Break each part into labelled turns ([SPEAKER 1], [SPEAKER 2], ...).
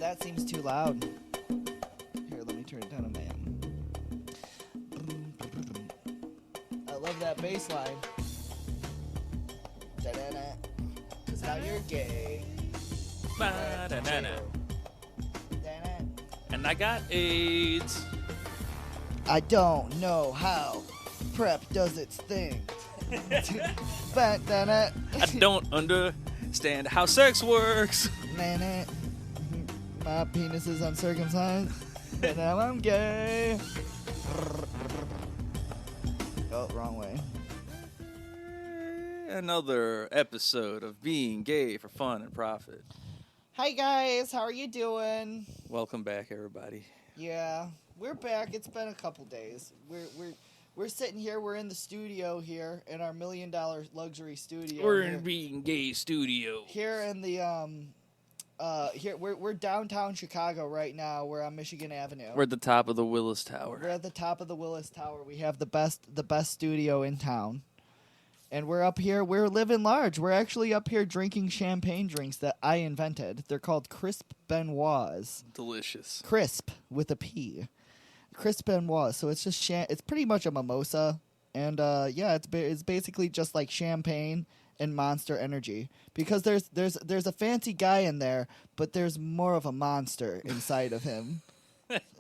[SPEAKER 1] that seems too loud. Here, let me turn it down on my end. I love that bass line. Da-da-da. 'Cause now you're gay.
[SPEAKER 2] Ba-da-da-da.
[SPEAKER 1] Da-da.
[SPEAKER 2] And I got AIDS.
[SPEAKER 1] I don't know how PrEP does its thing. Ba-da-da.
[SPEAKER 2] I don't understand how sex works.
[SPEAKER 1] Na-na. My penis is uncircumcised, but now I'm gay. Oh, wrong way.
[SPEAKER 2] Another episode of Being Gay for Fun and Profit.
[SPEAKER 1] Hi guys, how are you doing?
[SPEAKER 2] Welcome back, everybody.
[SPEAKER 1] Yeah, we're back. It's been a couple days. We're sitting here. We're in the studio here in our $1 million luxury studio.
[SPEAKER 2] We're
[SPEAKER 1] here.
[SPEAKER 2] in Being Gay Studio.
[SPEAKER 1] Here in the here we're downtown Chicago right now. We're on Michigan Avenue.
[SPEAKER 2] We're at the top of the Willis Tower.
[SPEAKER 1] We're at the top of the Willis Tower. We have the best studio in town. And we're up here. We're living large. We're actually up here drinking champagne drinks that I invented. They're called Crisp Benoits.
[SPEAKER 2] Delicious.
[SPEAKER 1] Crisp with a P. Crisp Benoits. So it's just it's pretty much a mimosa, and yeah, it's basically just like champagne and Monster Energy, because there's a fancy guy in there, but there's more of a monster inside of him.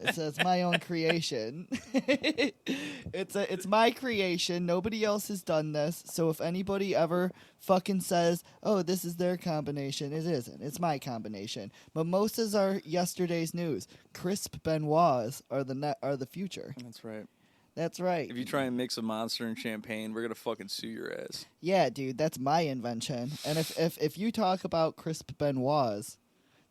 [SPEAKER 1] It's my own creation. It's my creation. Nobody else has done this. So if anybody ever fucking says, "Oh, this is their combination," it isn't. It's my combination. Mimosas are yesterday's news. Crisp Benoits are the future.
[SPEAKER 2] That's right.
[SPEAKER 1] That's right.
[SPEAKER 2] If you try and mix a Monster and champagne, we're gonna fucking sue your ass.
[SPEAKER 1] Yeah, dude, that's my invention. And if you talk about Crisp Benoits,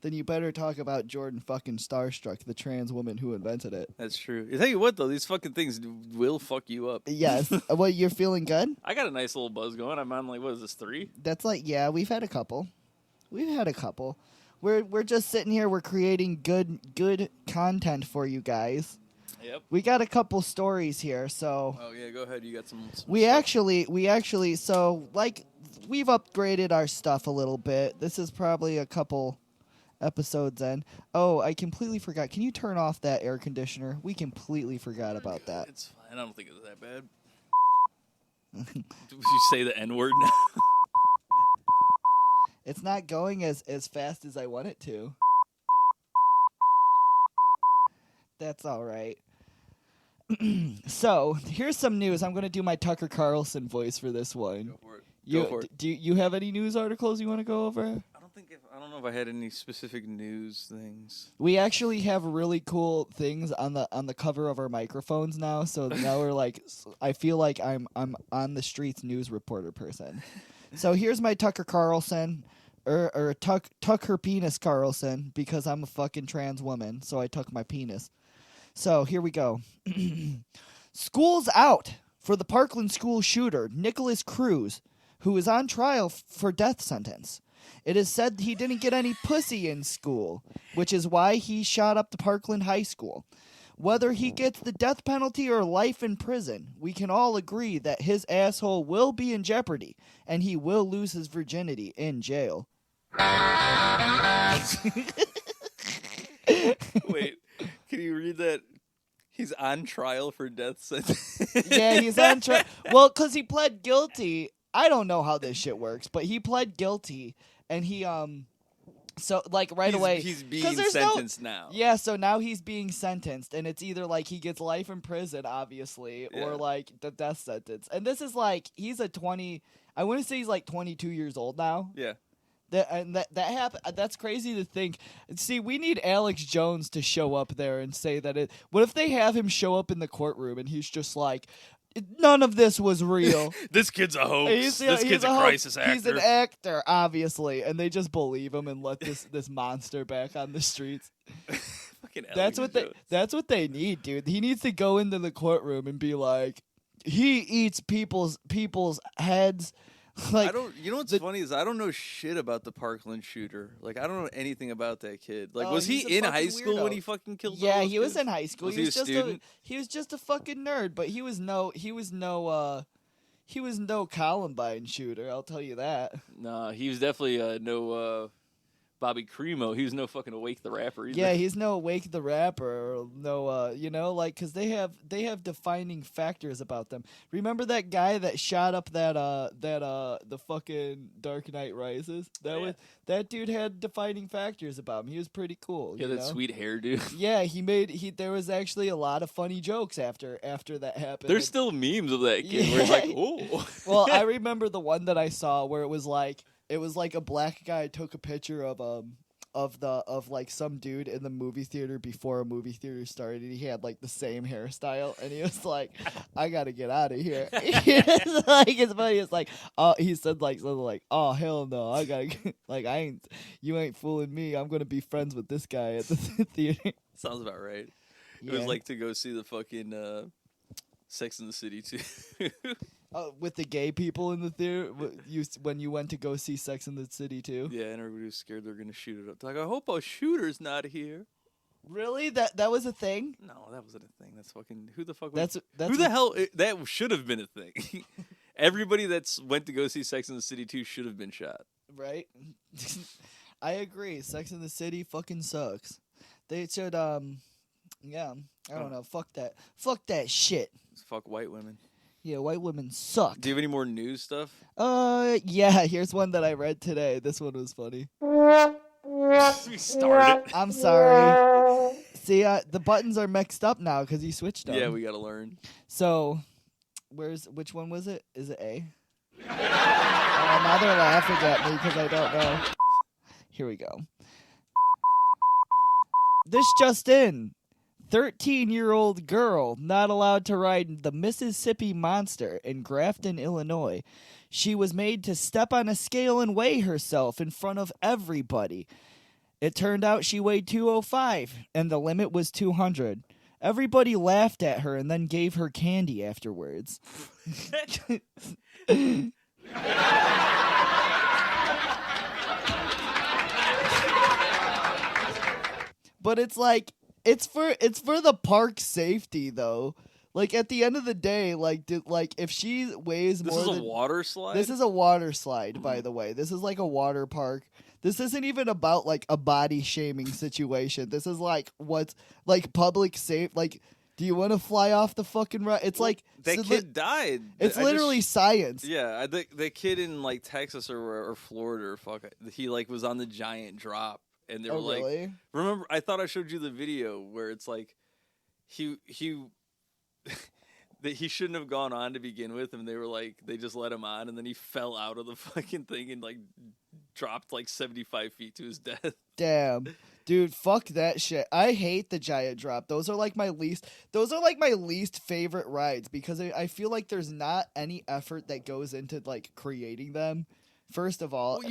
[SPEAKER 1] then you better talk about Jordan fucking Starstruck, the trans woman who invented it.
[SPEAKER 2] That's true. I tell you what, though, these fucking things will fuck you up.
[SPEAKER 1] Yes. Well, you're feeling good?
[SPEAKER 2] I got a nice little buzz going. I'm on, like, what is this, 3?
[SPEAKER 1] That's like, yeah, we've had a couple. We're just sitting here. We're creating good content for you guys.
[SPEAKER 2] Yep.
[SPEAKER 1] We got a couple stories here, so.
[SPEAKER 2] Oh yeah, go ahead. You got some
[SPEAKER 1] We
[SPEAKER 2] stuff.
[SPEAKER 1] actually, so like we've upgraded our stuff a little bit. This is probably a couple episodes in. Oh, I completely forgot. Can you turn off that air conditioner? We completely forgot about that.
[SPEAKER 2] It's fine. I don't think it's that bad. Did you say the N-word now?
[SPEAKER 1] It's not going as fast as I want it to. That's all right. So, here's some news. I'm going to do my Tucker Carlson voice for this one.
[SPEAKER 2] Go for it. Go for it.
[SPEAKER 1] Do you have any news articles you want to go over?
[SPEAKER 2] I don't know if I had any specific news things.
[SPEAKER 1] We actually have really cool things on the cover of our microphones now. So now we're like, I feel like I'm on the streets news reporter person. So here's my Tucker Carlson, or tuck her penis Carlson, because I'm a fucking trans woman. So I tuck my penis. So here we go. School's out for the Parkland school shooter, Nicholas Cruz, who is on trial for death sentence. It is said he didn't get any pussy in school, which is why he shot up the Parkland High School. Whether he gets the death penalty or life in prison, we can all agree that his asshole will be in jeopardy, and he will lose his virginity in jail.
[SPEAKER 2] Wait, can you read that? He's on trial for death sentence.
[SPEAKER 1] Yeah, he's on trial. Well, because he pled guilty. I don't know how this shit works, but he pled guilty, and he so like away
[SPEAKER 2] he's being sentenced now.
[SPEAKER 1] Yeah, so now he's being sentenced, and it's either like he gets life in prison, obviously, or like the death sentence. And this is like he's a 20. I want to say he's like 22 years old now.
[SPEAKER 2] Yeah.
[SPEAKER 1] That happened. That's crazy to think. See, we need Alex Jones to show up there and say that it. What if they have him show up in the courtroom and he's just like, none of this was real.
[SPEAKER 2] This kid's a hoax. This kid's a
[SPEAKER 1] hoax.
[SPEAKER 2] crisis actor.
[SPEAKER 1] He's an actor, obviously, and they just believe him and let this monster back on the streets.
[SPEAKER 2] Fucking
[SPEAKER 1] That's what they need, dude. He needs to go into the courtroom and be like, he eats people's heads. Like,
[SPEAKER 2] you know what's funny is I don't know shit about the Parkland shooter. Like, I don't know anything about that kid. Like, was he in high school when he fucking killed?
[SPEAKER 1] Yeah, he was in high school.
[SPEAKER 2] Was he a student?
[SPEAKER 1] He was just a fucking nerd, but he was no Columbine shooter. I'll tell you that.
[SPEAKER 2] Nah, he was definitely no Bobby Cremo. He was no fucking Awake the Rapper either.
[SPEAKER 1] Yeah, he's no Awake the Rapper, or no, like, because they have defining factors about them. Remember that guy that shot up the fucking Dark Knight Rises? That dude had defining factors about him. He was pretty cool.
[SPEAKER 2] Yeah, that sweet hairdo.
[SPEAKER 1] Yeah, there was actually a lot of funny jokes after that happened.
[SPEAKER 2] There's still memes of that kid where it's like, oh.
[SPEAKER 1] Well, I remember the one that I saw where it was like a black guy took a picture of like some dude in the movie theater before a movie theater started. He had like the same hairstyle, and he was like, "I gotta get out of here." It's like, it's funny. It's like, he said like something like, "Oh hell no, I gotta like you ain't fooling me. I'm gonna be friends with this guy at the theater."
[SPEAKER 2] Sounds about right.
[SPEAKER 1] Yeah.
[SPEAKER 2] It was like to go see the fucking Sex and the City too.
[SPEAKER 1] With the gay people in the theater, when you went to go see Sex and the City too.
[SPEAKER 2] Yeah, and everybody was scared they were gonna shoot it up. Like, I hope a shooter's not here.
[SPEAKER 1] Really? That was a thing?
[SPEAKER 2] No, that wasn't a thing. That's fucking who the fuck?
[SPEAKER 1] Who
[SPEAKER 2] the hell? That should have been a thing. Everybody that's went to go see Sex and the City 2 should have been shot.
[SPEAKER 1] Right? I agree. Sex and the City fucking sucks. They should yeah. I don't know. Fuck that. Fuck that shit.
[SPEAKER 2] Fuck white women.
[SPEAKER 1] Yeah, white women suck.
[SPEAKER 2] Do you have any more news stuff?
[SPEAKER 1] Yeah, here's one that I read today. This one was funny.
[SPEAKER 2] We started.
[SPEAKER 1] I'm sorry. See, the buttons are mixed up now because you switched them.
[SPEAKER 2] Yeah, we gotta learn.
[SPEAKER 1] So, which one was it? Is it A? Now they're laughing at me because I don't know. Here we go. This just in. 13-year-old girl not allowed to ride the Mississippi Monster in Grafton, Illinois. She was made to step on a scale and weigh herself in front of everybody. It turned out she weighed 205, and the limit was 200. Everybody laughed at her and then gave her candy afterwards. But it's like, it's for the park safety though. Like at the end of the day, if she weighs more than...
[SPEAKER 2] This is a water slide?
[SPEAKER 1] This is a water slide, by the way. This is like a water park. This isn't even about like a body shaming situation. This is like what's like public safe. Like, do you want to fly off the fucking ride? It's like
[SPEAKER 2] that kid died.
[SPEAKER 1] It's literally science.
[SPEAKER 2] Yeah, the kid in like Texas or Florida he like was on the giant drop. And they were like,
[SPEAKER 1] really?
[SPEAKER 2] Remember, I thought I showed you the video where it's like, he that he shouldn't have gone on to begin with, and they were like, they just let him on, and then he fell out of the fucking thing and like dropped like 75 feet to his death.
[SPEAKER 1] Damn, dude, fuck that shit. I hate the giant drop. Those are like my least favorite rides because I feel like there's not any effort that goes into like creating them. First of all,
[SPEAKER 2] well,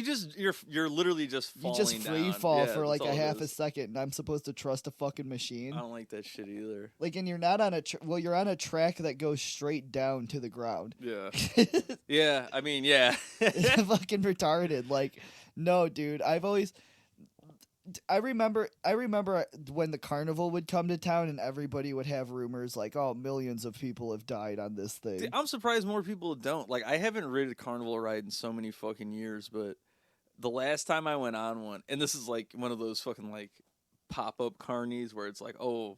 [SPEAKER 2] you're literally just falling down.
[SPEAKER 1] You just free fall for like a half a second, and I'm supposed to trust a fucking machine.
[SPEAKER 2] I don't like that shit either.
[SPEAKER 1] Like, and you're not on you're on a track that goes straight down to the ground.
[SPEAKER 2] Yeah. Yeah, I mean, yeah.
[SPEAKER 1] It's fucking retarded. Like, no, dude. I remember when the carnival would come to town and everybody would have rumors like, oh, millions of people have died on this thing.
[SPEAKER 2] See, I'm surprised more people don't. Like, I haven't ridden a carnival ride in so many fucking years, but the last time I went on one, and this is like one of those fucking like pop-up carnies where it's like, oh,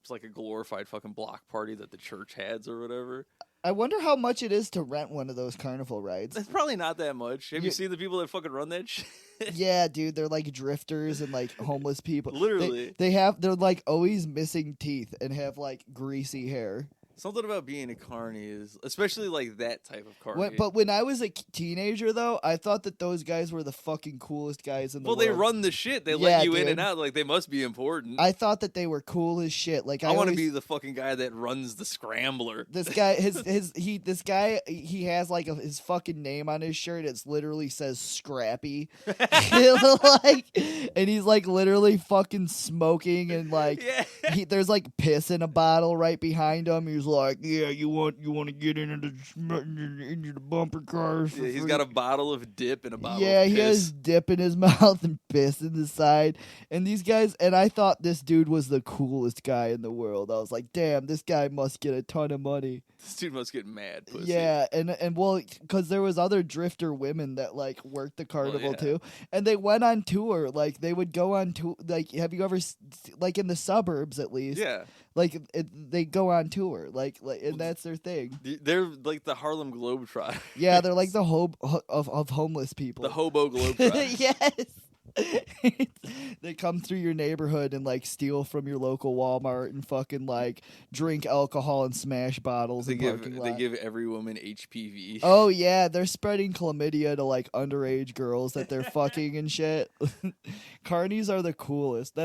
[SPEAKER 2] it's like a glorified fucking block party that the church has or whatever.
[SPEAKER 1] I wonder how much it is to rent one of those carnival rides.
[SPEAKER 2] It's probably not that much. Have you seen the people that fucking run that shit?
[SPEAKER 1] Yeah, dude, they're like drifters and like homeless people.
[SPEAKER 2] Literally.
[SPEAKER 1] They're like always missing teeth and have like greasy hair.
[SPEAKER 2] Something about being a carny is, especially like that type of carny.
[SPEAKER 1] But when I was a teenager, though, I thought that those guys were the fucking coolest guys in the world.
[SPEAKER 2] Well, they run the shit. They let you in and out. Like, they must be important.
[SPEAKER 1] I thought that they were cool as shit. Like,
[SPEAKER 2] I want to be the fucking guy that runs the scrambler.
[SPEAKER 1] This guy, he has like his fucking name on his shirt. It literally says Scrappy. Like, and he's like literally fucking smoking and like, there's like piss in a bottle right behind him. He's like, yeah, you want to get into the bumper cars.
[SPEAKER 2] Yeah, he's got a bottle of dip and a bottle
[SPEAKER 1] yeah,
[SPEAKER 2] of piss.
[SPEAKER 1] he has dip in his mouth and piss in the side. And these guys, and I thought this dude was the coolest guy in the world. I was like, damn, this guy must get a ton of money.
[SPEAKER 2] This dude must get mad pussy.
[SPEAKER 1] Yeah, and well, because there was other drifter women that like worked the carnival too, and they went on tour. Like they would go on tour. Like, have you ever like in the suburbs at least?
[SPEAKER 2] Yeah.
[SPEAKER 1] Like they go on tour, like, and that's their thing.
[SPEAKER 2] They're like the Harlem Globetrotters.
[SPEAKER 1] Yeah, they're like the of homeless people.
[SPEAKER 2] The hobo Globetrotters.
[SPEAKER 1] Yes. They come through your neighborhood and like steal from your local Walmart and fucking like drink alcohol and smash bottles.
[SPEAKER 2] They give every woman HPV.
[SPEAKER 1] Oh yeah, they're spreading chlamydia to like underage girls that they're fucking and shit. Carnies are the coolest.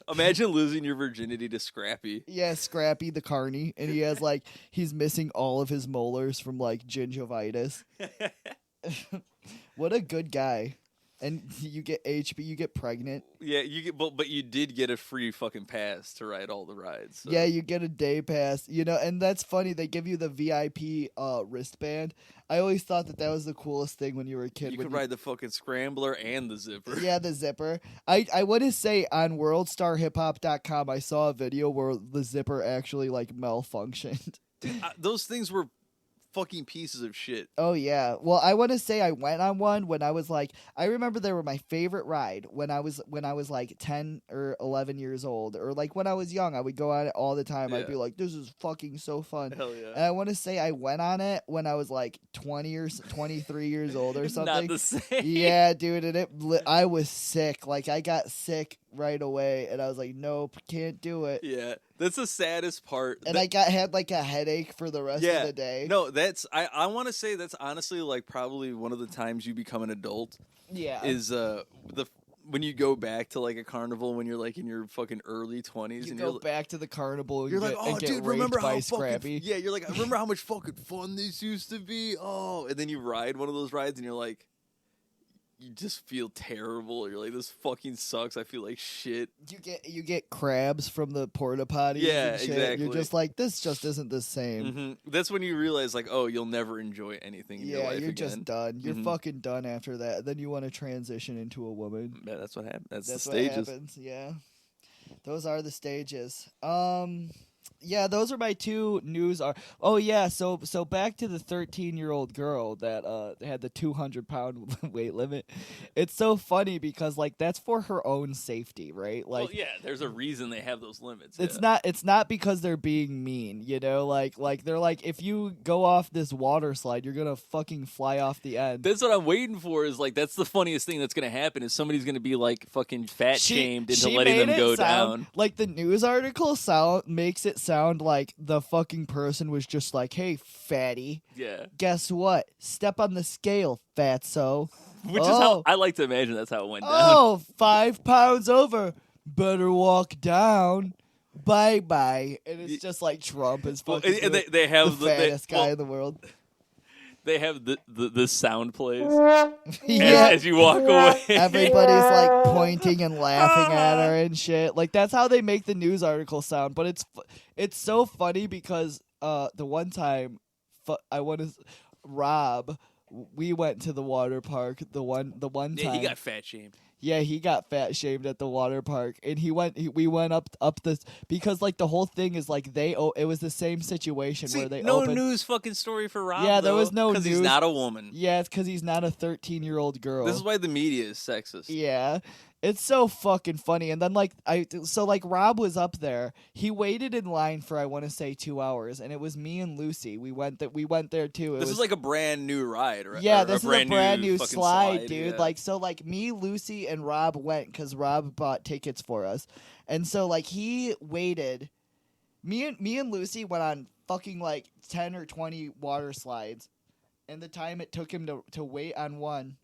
[SPEAKER 2] Imagine losing your virginity to Scrappy.
[SPEAKER 1] Yeah, Scrappy the carny, and he has like he's missing all of his molars from like gingivitis. What a good guy. And you get you get pregnant.
[SPEAKER 2] Yeah, you get, but you did get a free fucking pass to ride all the rides. So.
[SPEAKER 1] Yeah, you get a day pass, and that's funny. They give you the VIP wristband. I always thought that was the coolest thing when you were a kid.
[SPEAKER 2] You could ride the fucking scrambler and the zipper.
[SPEAKER 1] Yeah, the zipper. I want to say on worldstarhiphop.com, I saw a video where the zipper actually like malfunctioned.
[SPEAKER 2] Dude, those things were fucking pieces of shit.
[SPEAKER 1] Oh yeah. Well, I want to say I went on one when I was like, I remember they were my favorite ride when I was like 10 or 11 years old, or like when I was young. I would go on it all the time.
[SPEAKER 2] Yeah.
[SPEAKER 1] I'd be like, this is fucking so fun.
[SPEAKER 2] Hell yeah.
[SPEAKER 1] And I want to say I went on it when I was like 20 or 23 years old or something.
[SPEAKER 2] Not the same.
[SPEAKER 1] Yeah, dude, and I was sick. Like I got sick right away, and I was like, nope, can't do it.
[SPEAKER 2] Yeah, that's the saddest part.
[SPEAKER 1] And I had like a headache for the rest of the day.
[SPEAKER 2] No, I want to say that's honestly like probably one of the times you become an adult.
[SPEAKER 1] Yeah,
[SPEAKER 2] is when you go back to like a carnival when you're like in your fucking early 20s, and
[SPEAKER 1] go back to the carnival.
[SPEAKER 2] You're like, oh, dude, remember how
[SPEAKER 1] Scrappy?
[SPEAKER 2] Yeah, you're like, I remember how much fucking fun this used to be. Oh, and then you ride one of those rides, and you're like, you just feel terrible. You're like, this fucking sucks. I feel like shit.
[SPEAKER 1] You get crabs from the porta potties.
[SPEAKER 2] Yeah,
[SPEAKER 1] and shit.
[SPEAKER 2] exactly.
[SPEAKER 1] You're just like, this just isn't the same.
[SPEAKER 2] Mm-hmm. That's when you realize, like, oh, you'll never enjoy anything in your life
[SPEAKER 1] you're
[SPEAKER 2] again.
[SPEAKER 1] just done. You're fucking done after that. Then you want to transition into a woman.
[SPEAKER 2] Yeah, that's what happens. That's the
[SPEAKER 1] stages.
[SPEAKER 2] What
[SPEAKER 1] happens. Yeah, those are the stages. Yeah, those are my two news. Oh yeah, so back to the 13-year-old girl that had the 200-pound weight limit. It's so funny because like that's for her own safety, right? Like,
[SPEAKER 2] well, yeah, there's a reason they have those limits.
[SPEAKER 1] It's not because they're being mean, Like they're like, if you go off this water slide, you're gonna fucking fly off the end.
[SPEAKER 2] That's what I'm waiting for. Is like that's the funniest thing that's gonna happen. Is somebody's gonna be like fucking fat shamed into letting them go down.
[SPEAKER 1] Like the news article makes it sound like the fucking person was just like, hey, fatty.
[SPEAKER 2] Yeah.
[SPEAKER 1] Guess what? Step on the scale, fatso.
[SPEAKER 2] Which is how I like to imagine that's how it went down.
[SPEAKER 1] Oh, 5 pounds over. Better walk down. Bye-bye. And it's just like Trump is fucking
[SPEAKER 2] and they have
[SPEAKER 1] the fattest guy in the world.
[SPEAKER 2] They have the sound plays
[SPEAKER 1] yeah.
[SPEAKER 2] as you walk away.
[SPEAKER 1] Everybody's like pointing and laughing at her and shit. Like that's how they make the news article sound. But it's so funny because the one time Rob, we went to the water park. The one time
[SPEAKER 2] he got fat shamed.
[SPEAKER 1] Yeah, he got fat shamed at the water park, and we went up this because like the whole thing is like it was the same situation where they
[SPEAKER 2] no
[SPEAKER 1] opened,
[SPEAKER 2] news fucking story for Rob.
[SPEAKER 1] Yeah, there was no news
[SPEAKER 2] because he's not a woman.
[SPEAKER 1] Yeah, it's because he's not a 13-year-old girl.
[SPEAKER 2] This is why the media is sexist.
[SPEAKER 1] Yeah. It's so fucking funny. And then Rob was up there. He waited in line for I want to say 2 hours, and it was me and Lucy. We went there too.
[SPEAKER 2] This is like a brand new ride, right?
[SPEAKER 1] Yeah, this is a brand new slide, dude.
[SPEAKER 2] Yeah.
[SPEAKER 1] Me, Lucy, and Rob went because Rob bought tickets for us, and so like he waited. Me and Lucy went on fucking like 10 or 20 water slides, and the time it took him to wait on one.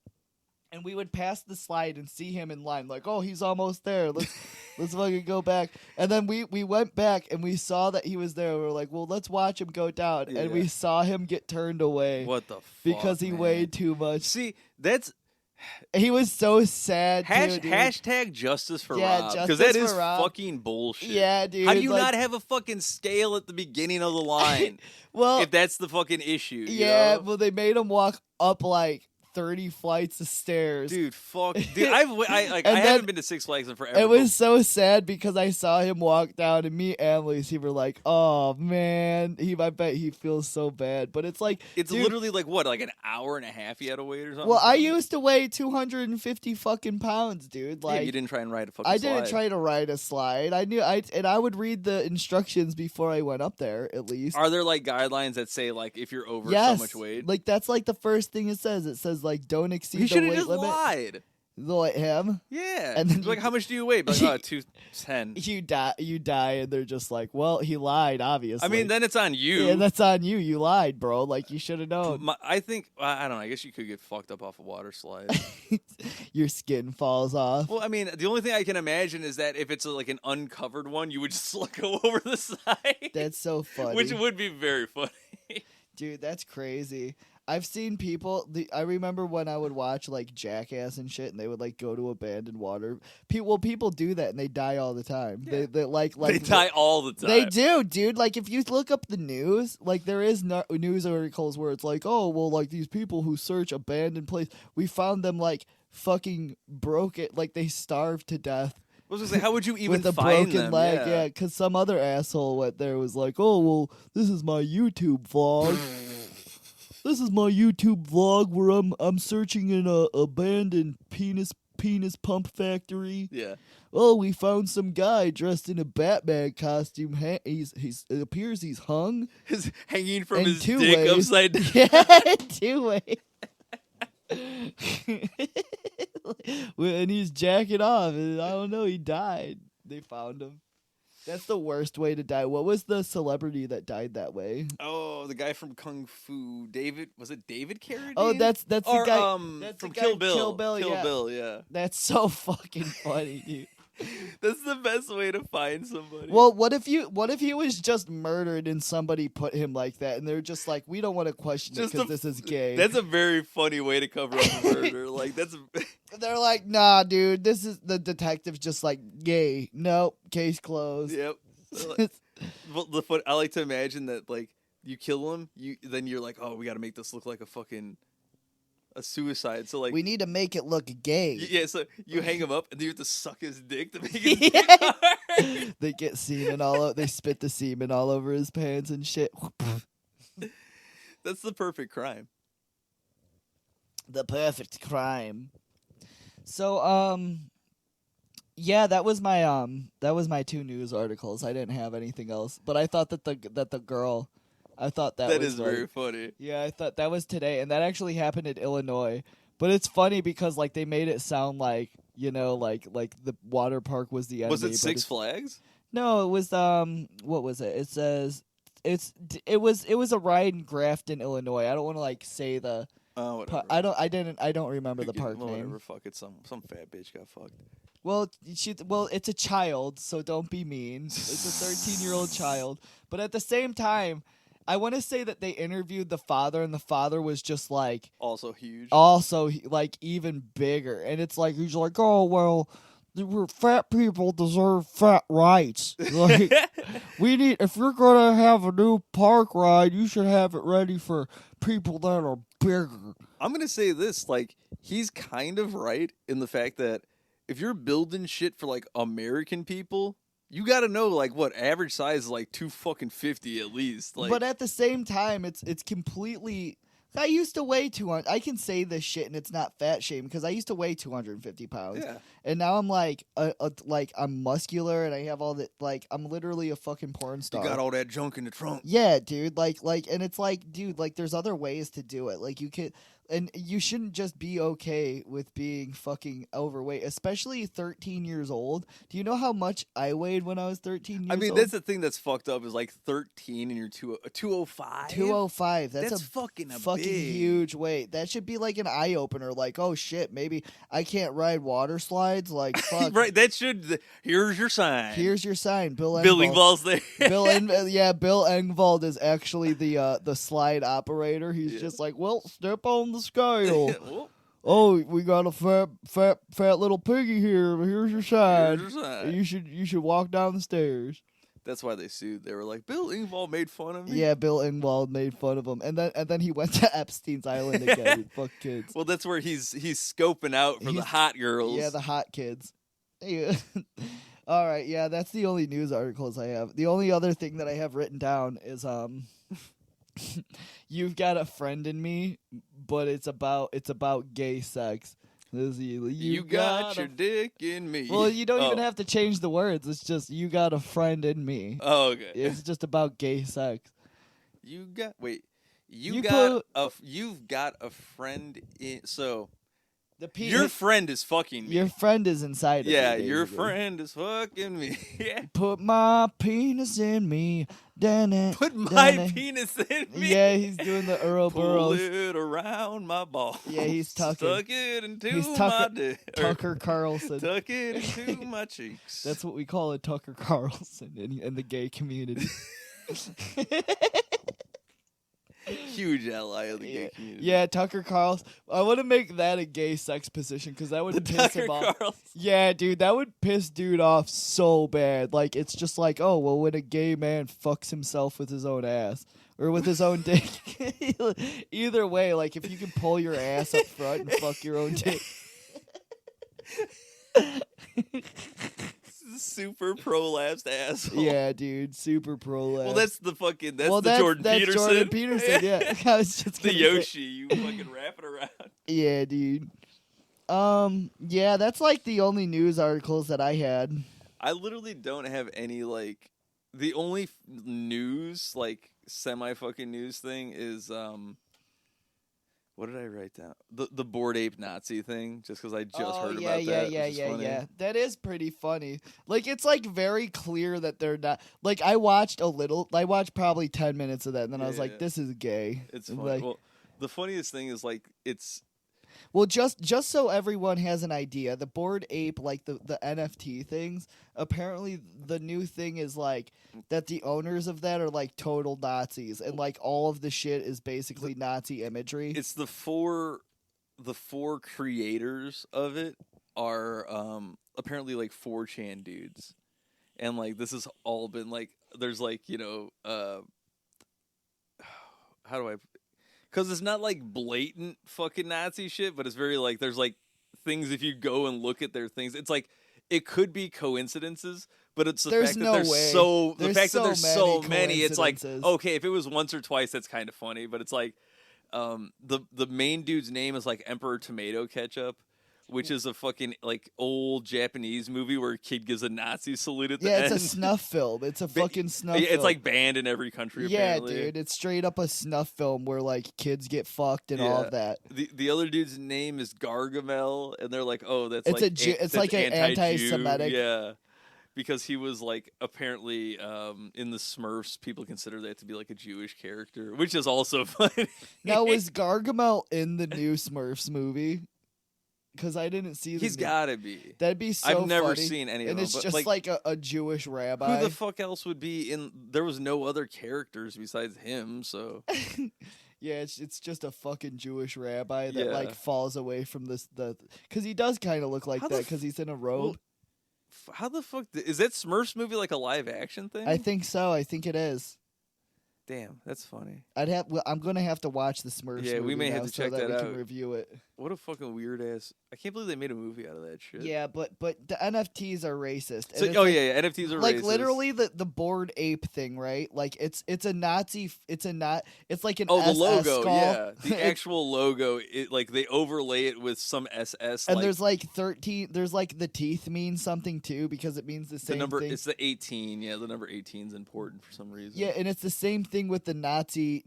[SPEAKER 1] And we would pass the slide and see him in line, like, oh, he's almost there. Let's fucking go back. And then we went back and we saw that he was there. We were like, well, let's watch him go down. Yeah. And we saw him get turned away.
[SPEAKER 2] What the fuck?
[SPEAKER 1] Because he weighed too much.
[SPEAKER 2] See, that's
[SPEAKER 1] He was so sad, too, dude.
[SPEAKER 2] Hashtag justice for
[SPEAKER 1] Yeah,
[SPEAKER 2] Rob.
[SPEAKER 1] justice
[SPEAKER 2] Because that is
[SPEAKER 1] for Rob.
[SPEAKER 2] fucking bullshit.
[SPEAKER 1] Yeah, dude.
[SPEAKER 2] How do you
[SPEAKER 1] like,
[SPEAKER 2] not have a fucking scale at the beginning of the line?
[SPEAKER 1] well,
[SPEAKER 2] if that's the fucking issue,
[SPEAKER 1] yeah,
[SPEAKER 2] you know?
[SPEAKER 1] well, they made him walk up like 30 flights of stairs.
[SPEAKER 2] Dude, fuck. Dude, I haven't been to Six Flags in forever.
[SPEAKER 1] It was so sad because I saw him walk down, and me and Lucy were like, "Oh man, I bet he feels so bad." But it's like,
[SPEAKER 2] it's
[SPEAKER 1] dude,
[SPEAKER 2] literally like what, like an hour and a half you had to wait or something.
[SPEAKER 1] well, I used to weigh 250 fucking pounds, dude. Like,
[SPEAKER 2] yeah, you didn't try and ride a fucking
[SPEAKER 1] I
[SPEAKER 2] slide.
[SPEAKER 1] didn't try to ride a slide. I would read the instructions before I went up there. At least,
[SPEAKER 2] Are there like guidelines that say like if you're over
[SPEAKER 1] yes,
[SPEAKER 2] so much weight?
[SPEAKER 1] like that's like the first thing it says. It says like don't exceed
[SPEAKER 2] He
[SPEAKER 1] the
[SPEAKER 2] should have
[SPEAKER 1] weight
[SPEAKER 2] just
[SPEAKER 1] limit.
[SPEAKER 2] lied.
[SPEAKER 1] Like him.
[SPEAKER 2] Yeah.
[SPEAKER 1] And then
[SPEAKER 2] like, how much do you weigh? Like, 210.
[SPEAKER 1] You die, and they're just like, well, he lied, obviously.
[SPEAKER 2] I mean, then it's on you.
[SPEAKER 1] Yeah, that's on you. You lied, bro. Like, you should have known.
[SPEAKER 2] I think, I don't know, I guess you could get fucked up off a water slide.
[SPEAKER 1] Your skin falls off.
[SPEAKER 2] Well, I mean, the only thing I can imagine is that if it's like an uncovered one, you would just like go over the side.
[SPEAKER 1] That's so funny.
[SPEAKER 2] Which would be very funny.
[SPEAKER 1] Dude, that's crazy. I've seen people. I remember when I would watch like Jackass and shit, and they would like go to abandoned water. People do that, and they die all the time.
[SPEAKER 2] Yeah.
[SPEAKER 1] They like
[SPEAKER 2] they die all the time.
[SPEAKER 1] They do, dude. Like if you look up the news, like there is news articles where it's like, oh well, like these people who search abandoned place, we found them like fucking broke it, like they starved to death.
[SPEAKER 2] I was gonna say, how would you even
[SPEAKER 1] with a
[SPEAKER 2] find
[SPEAKER 1] broken
[SPEAKER 2] them?
[SPEAKER 1] leg? Yeah, because some other asshole went there was like, oh well, this is my YouTube vlog. This is my YouTube vlog where I'm searching in a abandoned penis pump factory.
[SPEAKER 2] Yeah.
[SPEAKER 1] Oh, we found some guy dressed in a Batman costume. It appears he's hung.
[SPEAKER 2] His hanging from
[SPEAKER 1] In
[SPEAKER 2] his
[SPEAKER 1] two
[SPEAKER 2] dick
[SPEAKER 1] ways.
[SPEAKER 2] upside down.
[SPEAKER 1] Yeah, 2 ways. And he's jacking off. And I don't know. He died. They found him. That's the worst way to die. What was the celebrity that died that way?
[SPEAKER 2] Oh, the guy from Kung Fu, David. Was it David Carradine?
[SPEAKER 1] Oh, that's the guy. That's
[SPEAKER 2] from
[SPEAKER 1] the guy
[SPEAKER 2] Kill Bill.
[SPEAKER 1] Kill Bill.
[SPEAKER 2] Kill
[SPEAKER 1] Yeah.
[SPEAKER 2] Bill. Yeah.
[SPEAKER 1] That's so fucking funny, dude.
[SPEAKER 2] That's the best way to find somebody.
[SPEAKER 1] Well, what if he was just murdered and somebody put him like that, and they're just like, we don't want to question it because this is gay.
[SPEAKER 2] That's a very funny way to cover up a murder. Like that's.
[SPEAKER 1] They're like, nah, dude. This is the detective's just like gay. Nope, case closed.
[SPEAKER 2] Yep. Well, I like to imagine that like you kill him, then you're like, oh, we got to make this look like a suicide. So like
[SPEAKER 1] we need to make it look gay.
[SPEAKER 2] Yeah, so you hang him up and then you have to suck his dick to make it.
[SPEAKER 1] They get semen all over. They spit the semen all over his pants and shit.
[SPEAKER 2] That's the perfect crime.
[SPEAKER 1] The perfect crime. So yeah, that was my 2 news articles. I didn't have anything else, but I thought that the girl, I thought that was
[SPEAKER 2] is very funny.
[SPEAKER 1] Yeah, I thought that was today, and that actually happened in Illinois. But it's funny because like they made it sound like, you know, like the water park was the enemy.
[SPEAKER 2] Was it Six Flags?
[SPEAKER 1] No, it was what was it? It says it was a ride in Grafton, Illinois. I don't want to like say the
[SPEAKER 2] whatever.
[SPEAKER 1] I don't remember the park name.
[SPEAKER 2] Whatever, fuck it. Some fat bitch got fucked.
[SPEAKER 1] Well, it's a child, so don't be mean. It's a 13-year-old child. But at the same time, I want to say that they interviewed the father, and the father was just like
[SPEAKER 2] also huge.
[SPEAKER 1] Like even bigger. And it's like he's like, "Oh, well, fat people deserve fat rights. Like if you're going to have a new park ride, you should have it ready for people that are bigger."
[SPEAKER 2] I'm going to say this, like he's kind of right in the fact that if you're building shit for like American people, you got to know like what average size is like 250 at least. Like,
[SPEAKER 1] but at the same time, it's completely. I used to weigh 200. I can say this shit and it's not fat shame because I used to weigh 250 pounds.
[SPEAKER 2] Yeah.
[SPEAKER 1] And now I'm like, I'm muscular and I have all that. Like, I'm literally a fucking porn star.
[SPEAKER 2] You got all that junk in the trunk.
[SPEAKER 1] Yeah, dude. Like, and it's like, dude, like, there's other ways to do it. Like, you could. And you shouldn't just be okay with being fucking overweight, especially 13 years old. Do you know how much I weighed when I was 13 years old?
[SPEAKER 2] I mean, that's the thing that's fucked up is like 13 and you're 205.
[SPEAKER 1] 205. That's a
[SPEAKER 2] fucking
[SPEAKER 1] big, huge weight. That should be like an eye opener. Like, oh shit, maybe I can't ride water slides. Like, fuck.
[SPEAKER 2] Right. That should. Here's your sign.
[SPEAKER 1] Here's your sign, Bill Engvall.
[SPEAKER 2] Bill Engvall's there.
[SPEAKER 1] Bill Engvall is actually the slide operator. He's just like, well, step on the scale. Oh, we got a fat little piggy here. Here's your sign.
[SPEAKER 2] Here's your sign.
[SPEAKER 1] You should walk down the stairs.
[SPEAKER 2] That's why they sued. They were like, Bill Engvall made fun of me.
[SPEAKER 1] Yeah, Bill Engvall made fun of him, and then he went to Epstein's Island again. Fuck kids.
[SPEAKER 2] Well, that's where he's scoping out for the hot girls.
[SPEAKER 1] Yeah, the hot kids. Yeah. All right, yeah, that's the only news articles I have. The only other thing that I have written down is you've got a friend in me, but it's about gay sex.
[SPEAKER 2] You got your dick in me.
[SPEAKER 1] Well, you don't even have to change the words. It's just you got a friend in me.
[SPEAKER 2] Oh, okay.
[SPEAKER 1] It's just about gay sex.
[SPEAKER 2] You've got a friend in. So your friend is fucking me.
[SPEAKER 1] Your friend is inside.
[SPEAKER 2] Yeah,
[SPEAKER 1] of me,
[SPEAKER 2] your friend is fucking me. Yeah.
[SPEAKER 1] Put my penis in me.
[SPEAKER 2] Put my penis in me.
[SPEAKER 1] Yeah, he's doing the Ouroboros.
[SPEAKER 2] Pull it around my ball.
[SPEAKER 1] Yeah, he's tucking.
[SPEAKER 2] Tuck it into my dick.
[SPEAKER 1] Tucker Carlson.
[SPEAKER 2] Tuck it into my cheeks.
[SPEAKER 1] That's what we call a Tucker Carlson in the gay community.
[SPEAKER 2] Huge ally of the gay community.
[SPEAKER 1] Yeah, Tucker Carlson. I want to make that a gay sex position because that would piss him off.
[SPEAKER 2] Carlson.
[SPEAKER 1] Yeah, dude, that would piss dude off so bad. Like, it's just like, oh, well, when a gay man fucks himself with his own ass or with his own dick. Either way, like, if you can pull your ass up front and fuck your own dick.
[SPEAKER 2] Super prolapsed asshole.
[SPEAKER 1] Yeah, dude, super prolapsed.
[SPEAKER 2] Well, that's the Jordan Peterson.
[SPEAKER 1] Jordan Peterson, yeah. I was just
[SPEAKER 2] the Yoshi, you fucking wrap it around.
[SPEAKER 1] Yeah, dude. Yeah, that's like the only news articles that I had.
[SPEAKER 2] I literally don't have any, like, the only news, like, semi-fucking news thing is, what did I write down? The Bored Ape Nazi thing, just because I just heard about that.
[SPEAKER 1] Yeah. That is pretty funny. Like, it's, like, very clear that they're not... Like, I watched probably 10 minutes of that, and then I was like, this is gay.
[SPEAKER 2] It's funny.
[SPEAKER 1] Like,
[SPEAKER 2] well, the funniest thing is, like, it's...
[SPEAKER 1] Well, just so everyone has an idea, the Bored Ape, like the NFT things, apparently the new thing is like that the owners of that are like total Nazis, and like all of the shit is basically Nazi imagery.
[SPEAKER 2] It's the four creators of it are apparently like 4chan dudes, and like this has all been like there's like how do I. Because it's not, like, blatant fucking Nazi shit, but it's very, like, there's, like, things if you go and look at their things. It's, like, it could be coincidences, but it's the fact that there's so many. It's, like, okay, if it was once or twice, that's kind of funny. But it's, like, the main dude's name is, like, Emperor Tomato Ketchup, which is a fucking, like, old Japanese movie where a kid gives a Nazi salute at the end.
[SPEAKER 1] Yeah, it's a snuff film. It's a fucking snuff film.
[SPEAKER 2] It's, like, banned in every country, apparently.
[SPEAKER 1] Yeah, dude. It's straight up a snuff film where, like, kids get fucked and all of that.
[SPEAKER 2] The other dude's name is Gargamel, and they're like, oh, that's
[SPEAKER 1] it's like an anti-Semitic.
[SPEAKER 2] Yeah. Because he was, like, apparently in the Smurfs, people consider that to be, like, a Jewish character, which is also funny.
[SPEAKER 1] Now, was Gargamel in the new Smurfs movie? Because I didn't see
[SPEAKER 2] He's gotta be.
[SPEAKER 1] That'd be so
[SPEAKER 2] I've never
[SPEAKER 1] funny.
[SPEAKER 2] seen any of them.
[SPEAKER 1] And it's just like a Jewish rabbi.
[SPEAKER 2] Who the fuck else would be in... There was no other characters besides him, so...
[SPEAKER 1] Yeah, it's just a fucking Jewish rabbi that like falls away from the... Because he does kind of look like that because he's in a robe.
[SPEAKER 2] Well, how the fuck... Is that Smurfs movie like a live action thing?
[SPEAKER 1] I think so. I think it is.
[SPEAKER 2] Damn, that's funny.
[SPEAKER 1] I'm gonna have to watch the Smurfs.
[SPEAKER 2] Yeah, we may have to check that out.
[SPEAKER 1] We can review it.
[SPEAKER 2] What a fucking weird ass! I can't believe they made a movie out of that shit.
[SPEAKER 1] Yeah, but the NFTs are racist.
[SPEAKER 2] So, NFTs are
[SPEAKER 1] like
[SPEAKER 2] racist.
[SPEAKER 1] literally the Bored Ape thing, right? Like it's a Nazi. It's like an
[SPEAKER 2] the
[SPEAKER 1] SS
[SPEAKER 2] logo.
[SPEAKER 1] skull.
[SPEAKER 2] Yeah, the actual logo. It like they overlay it with some SS.
[SPEAKER 1] And there's like 13. There's like the teeth mean something too because it means the same
[SPEAKER 2] number.
[SPEAKER 1] thing.
[SPEAKER 2] It's the 18. Yeah, the number 18 is important for some reason.
[SPEAKER 1] Yeah, and it's the same thing with the Nazi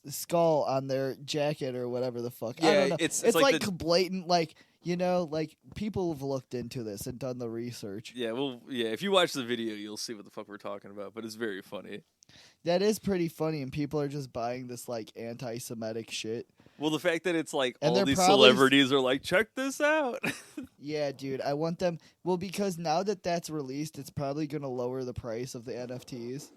[SPEAKER 1] skull on their jacket or whatever the fuck.
[SPEAKER 2] Yeah,
[SPEAKER 1] I don't know.
[SPEAKER 2] it's
[SPEAKER 1] like blatant, like like people have looked into this and done the research.
[SPEAKER 2] Yeah, well, yeah. If you watch the video, you'll see what the fuck we're talking about. But it's very funny.
[SPEAKER 1] That is pretty funny, and people are just buying this like anti-Semitic shit.
[SPEAKER 2] Well, the fact that it's like
[SPEAKER 1] and
[SPEAKER 2] all these celebrities are like, check this out.
[SPEAKER 1] Yeah, dude, I want them. Well, because now that that's released, it's probably gonna lower the price of the NFTs.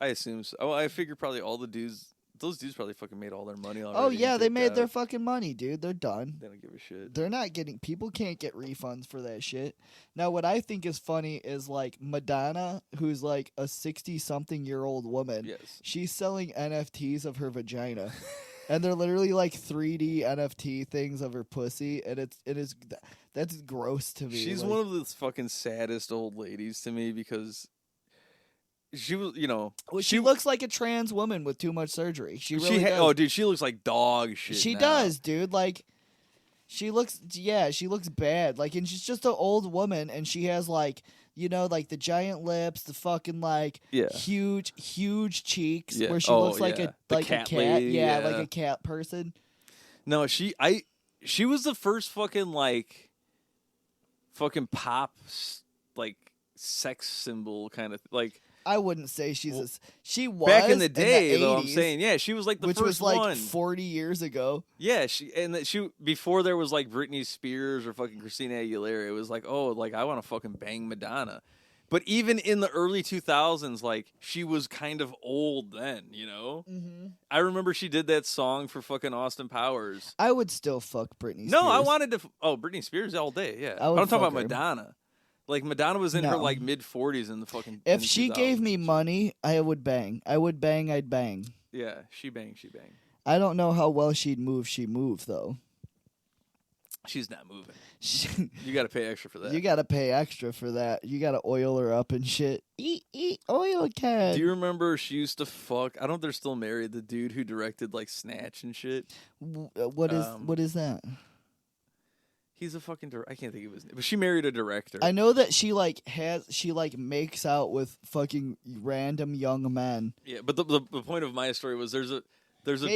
[SPEAKER 2] I assume so. Oh, I figure probably all the dudes those dudes probably fucking made all their money already.
[SPEAKER 1] Oh yeah, they made their
[SPEAKER 2] out.
[SPEAKER 1] fucking money, dude. They're done.
[SPEAKER 2] They don't give a shit.
[SPEAKER 1] They're not getting. People can't get refunds for that shit. Now, what I think is funny is like Madonna, who's like a 60-something-year-old woman.
[SPEAKER 2] Yes.
[SPEAKER 1] She's selling NFTs of her vagina, and they're literally like 3D NFT things of her pussy, and that's gross to me.
[SPEAKER 2] She's
[SPEAKER 1] like,
[SPEAKER 2] one of the fucking saddest old ladies to me because she was,
[SPEAKER 1] well, she looks like a trans woman with too much surgery. She really does.
[SPEAKER 2] Oh, dude, she looks like dog shit.
[SPEAKER 1] She
[SPEAKER 2] now.
[SPEAKER 1] does, dude. Like, she looks bad. Like, and she's just an old woman, and she has like, like the giant lips, the fucking like huge cheeks, where she looks like a cat.
[SPEAKER 2] Lady,
[SPEAKER 1] yeah, like a cat person.
[SPEAKER 2] No, she was the first fucking pop like sex symbol kind of like.
[SPEAKER 1] I wouldn't say she was
[SPEAKER 2] back in the day,
[SPEAKER 1] in the 80s,
[SPEAKER 2] though. I'm saying, she was like the
[SPEAKER 1] which
[SPEAKER 2] first
[SPEAKER 1] was like
[SPEAKER 2] one.
[SPEAKER 1] 40 years ago.
[SPEAKER 2] Yeah, she before there was like Britney Spears or fucking Christina Aguilera. It was like, oh, like I want to fucking bang Madonna. But even in the early 2000s, like she was kind of old then,
[SPEAKER 1] Mm-hmm.
[SPEAKER 2] I remember she did that song for fucking Austin Powers.
[SPEAKER 1] I would still fuck Britney Spears.
[SPEAKER 2] No, I wanted to. Britney Spears all day. Yeah,
[SPEAKER 1] I'm
[SPEAKER 2] talking about
[SPEAKER 1] her.
[SPEAKER 2] Madonna. Like Madonna was in her like mid 40s in the fucking.
[SPEAKER 1] If she gave me money, I would bang. I'd bang.
[SPEAKER 2] Yeah, she bang.
[SPEAKER 1] I don't know how well she'd move. She moved though.
[SPEAKER 2] She's not moving. You got to pay extra for that.
[SPEAKER 1] You got to pay extra for that. You got to oil her up and shit. Eat oil can.
[SPEAKER 2] Do you remember she used to fuck? I don't know if they're still married. The dude who directed like Snatch and shit.
[SPEAKER 1] What is that?
[SPEAKER 2] He's a fucking I can't think of his name, but she married a director.
[SPEAKER 1] I know that she makes out with fucking random young men.
[SPEAKER 2] Yeah, but the point of my story was there's a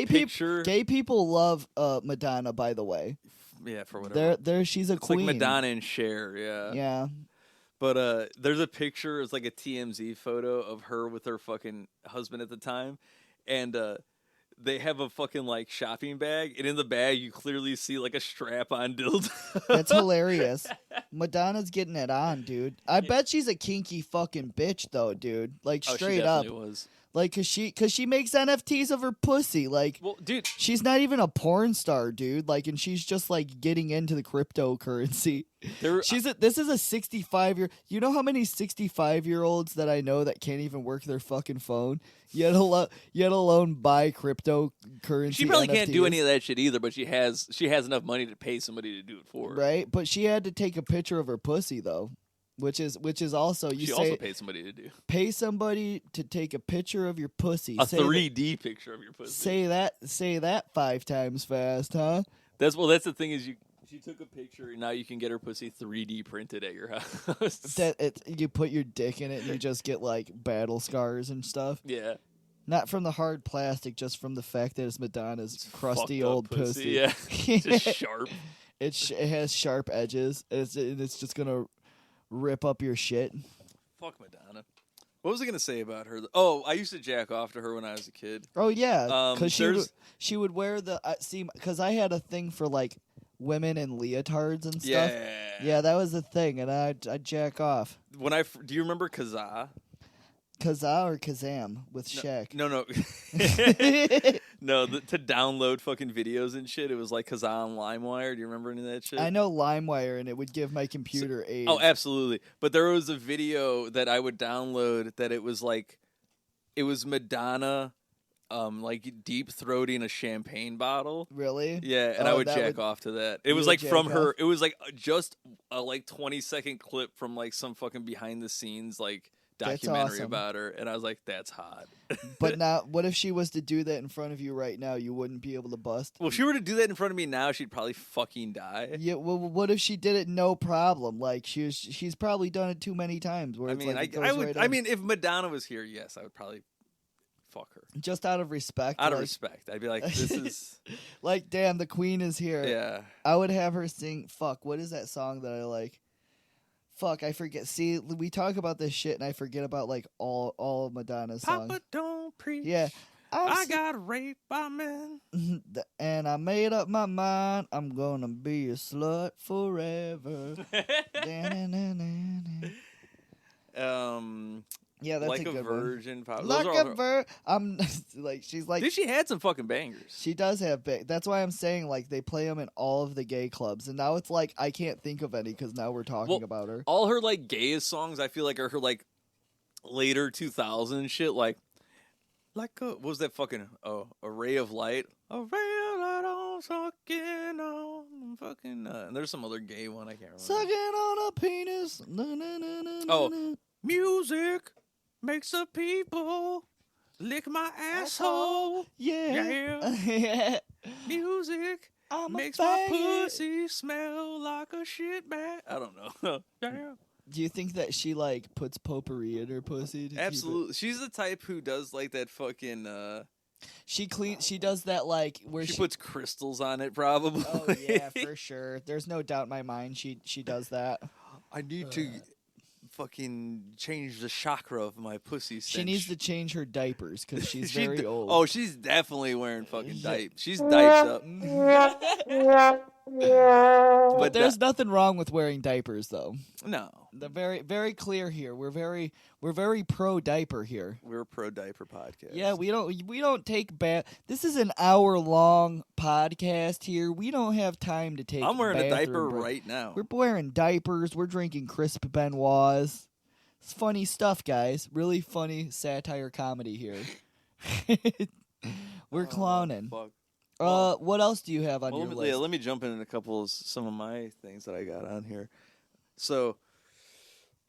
[SPEAKER 2] picture.
[SPEAKER 1] Gay people love Madonna, by the way.
[SPEAKER 2] Yeah, for whatever.
[SPEAKER 1] She's a
[SPEAKER 2] it's
[SPEAKER 1] queen.
[SPEAKER 2] Like Madonna and Cher, yeah.
[SPEAKER 1] Yeah.
[SPEAKER 2] But there's a picture. It's like a TMZ photo of her with her fucking husband at the time, and they have a fucking like shopping bag, and in the bag you clearly see like a strap-on dildo.
[SPEAKER 1] That's hilarious. Madonna's getting it on, dude. I bet she's a kinky fucking bitch though, dude. Like straight up.
[SPEAKER 2] Was.
[SPEAKER 1] Like cause she makes NFTs of her pussy. Like,
[SPEAKER 2] well, dude,
[SPEAKER 1] she's not even a porn star, dude. Like, and she's just like getting into the cryptocurrency. This is a 65-year. You know how many 65-year-olds that I know that can't even work their fucking phone, yet alone buy cryptocurrency.
[SPEAKER 2] She probably
[SPEAKER 1] NFTs.
[SPEAKER 2] can't do any of that shit either, but she has enough money to pay somebody to do it for her.
[SPEAKER 1] Right, but she had to take a picture of her pussy though. Which is also
[SPEAKER 2] also paid somebody to do.
[SPEAKER 1] Pay somebody to take a picture of your pussy.
[SPEAKER 2] A 3D picture of your pussy.
[SPEAKER 1] Say that 5 times fast, huh?
[SPEAKER 2] That's the thing is she took a picture and now you can get her pussy 3D printed at your house.
[SPEAKER 1] You put your dick in it and you just get like battle scars and stuff.
[SPEAKER 2] Yeah.
[SPEAKER 1] Not from the hard plastic, just from the fact that it's Madonna's crusty old pussy.
[SPEAKER 2] Yeah. It's just sharp.
[SPEAKER 1] It has sharp edges. It's just gonna rip up your shit.
[SPEAKER 2] Fuck Madonna. What was I gonna say about her? Oh, I used to jack off to her when I was a kid.
[SPEAKER 1] Oh yeah, because she would wear the because I had a thing for like women in leotards and stuff. Yeah, that was the thing, and I'd jack off.
[SPEAKER 2] Do you remember Kazaa?
[SPEAKER 1] Kazaa or Kazam with Shaq?
[SPEAKER 2] No. No, to download fucking videos and shit, it was like Kazaa on LimeWire. Do you remember any of that shit?
[SPEAKER 1] I know LimeWire, and it would give my computer AIDS.
[SPEAKER 2] Oh, absolutely. But there was a video that I would download that it was Madonna, like deep throating a champagne bottle.
[SPEAKER 1] Really?
[SPEAKER 2] Yeah, and I would jack off to that. It was like from her. It was like just a like 20-second clip from like some fucking behind the scenes like documentary about her, and I was like, that's hot.
[SPEAKER 1] But now, what if she was to do that in front of you right now? You wouldn't be able to bust?
[SPEAKER 2] Well, if she were to do that in front of me now, she'd probably fucking die.
[SPEAKER 1] Yeah, well, what if she did it no problem? Like, she's probably done it too many times. Where
[SPEAKER 2] I mean, if Madonna was here, yes, I would probably fuck her.
[SPEAKER 1] Just out of respect.
[SPEAKER 2] Out of respect. I'd be like, this is...
[SPEAKER 1] like, damn, the queen is here.
[SPEAKER 2] Yeah.
[SPEAKER 1] I would have her sing, what is that song that I like? Fuck, I forget. See, we talk about this shit, and I forget about like all of Madonna's songs.
[SPEAKER 2] Papa don't preach.
[SPEAKER 1] Yeah,
[SPEAKER 2] I got raped by men,
[SPEAKER 1] and I made up my mind. I'm gonna be a slut forever. Yeah, that's
[SPEAKER 2] like
[SPEAKER 1] a good one.
[SPEAKER 2] virgin.
[SPEAKER 1] Like a I'm like she's like.
[SPEAKER 2] Dude, she had some fucking bangers.
[SPEAKER 1] She does have big. That's why I'm saying like they play them in all of the gay clubs, and now it's like I can't think of any because now we're talking about her.
[SPEAKER 2] All her like gayest songs, I feel like are her like later 2000 shit. Like what was that fucking a ray of light? A ray of light on sucking on fucking. And there's some other gay one I can't remember.
[SPEAKER 1] Sucking on a penis.
[SPEAKER 2] Music makes the people lick my asshole.
[SPEAKER 1] Yeah.
[SPEAKER 2] Music makes my pussy smell like a shit bag. I don't know. Yeah.
[SPEAKER 1] Do you think that she like puts potpourri in her pussy?
[SPEAKER 2] Absolutely. She's the type who does like that fucking.
[SPEAKER 1] She does that like where
[SPEAKER 2] she puts crystals on it, probably.
[SPEAKER 1] Oh yeah, for sure. There's no doubt in my mind. She does that.
[SPEAKER 2] I need to fucking change the chakra of my pussy.
[SPEAKER 1] She needs to change her diapers because she's very old.
[SPEAKER 2] Oh, she's definitely wearing fucking diapers. She's dipes up.
[SPEAKER 1] But there's nothing wrong with wearing diapers, though.
[SPEAKER 2] No,
[SPEAKER 1] they're very, very clear here. We're very pro diaper here.
[SPEAKER 2] We're a pro diaper podcast.
[SPEAKER 1] Yeah, we don't take bad. This is an hour-long podcast here. We don't have time to take.
[SPEAKER 2] I'm wearing a diaper right now.
[SPEAKER 1] We're wearing diapers. We're drinking crisp Benoits. It's funny stuff, guys. Really funny satire comedy here. We're clowning.
[SPEAKER 2] Fuck.
[SPEAKER 1] What else do you have on your list?
[SPEAKER 2] Yeah, let me jump in a couple of some of my things that I got on here. So,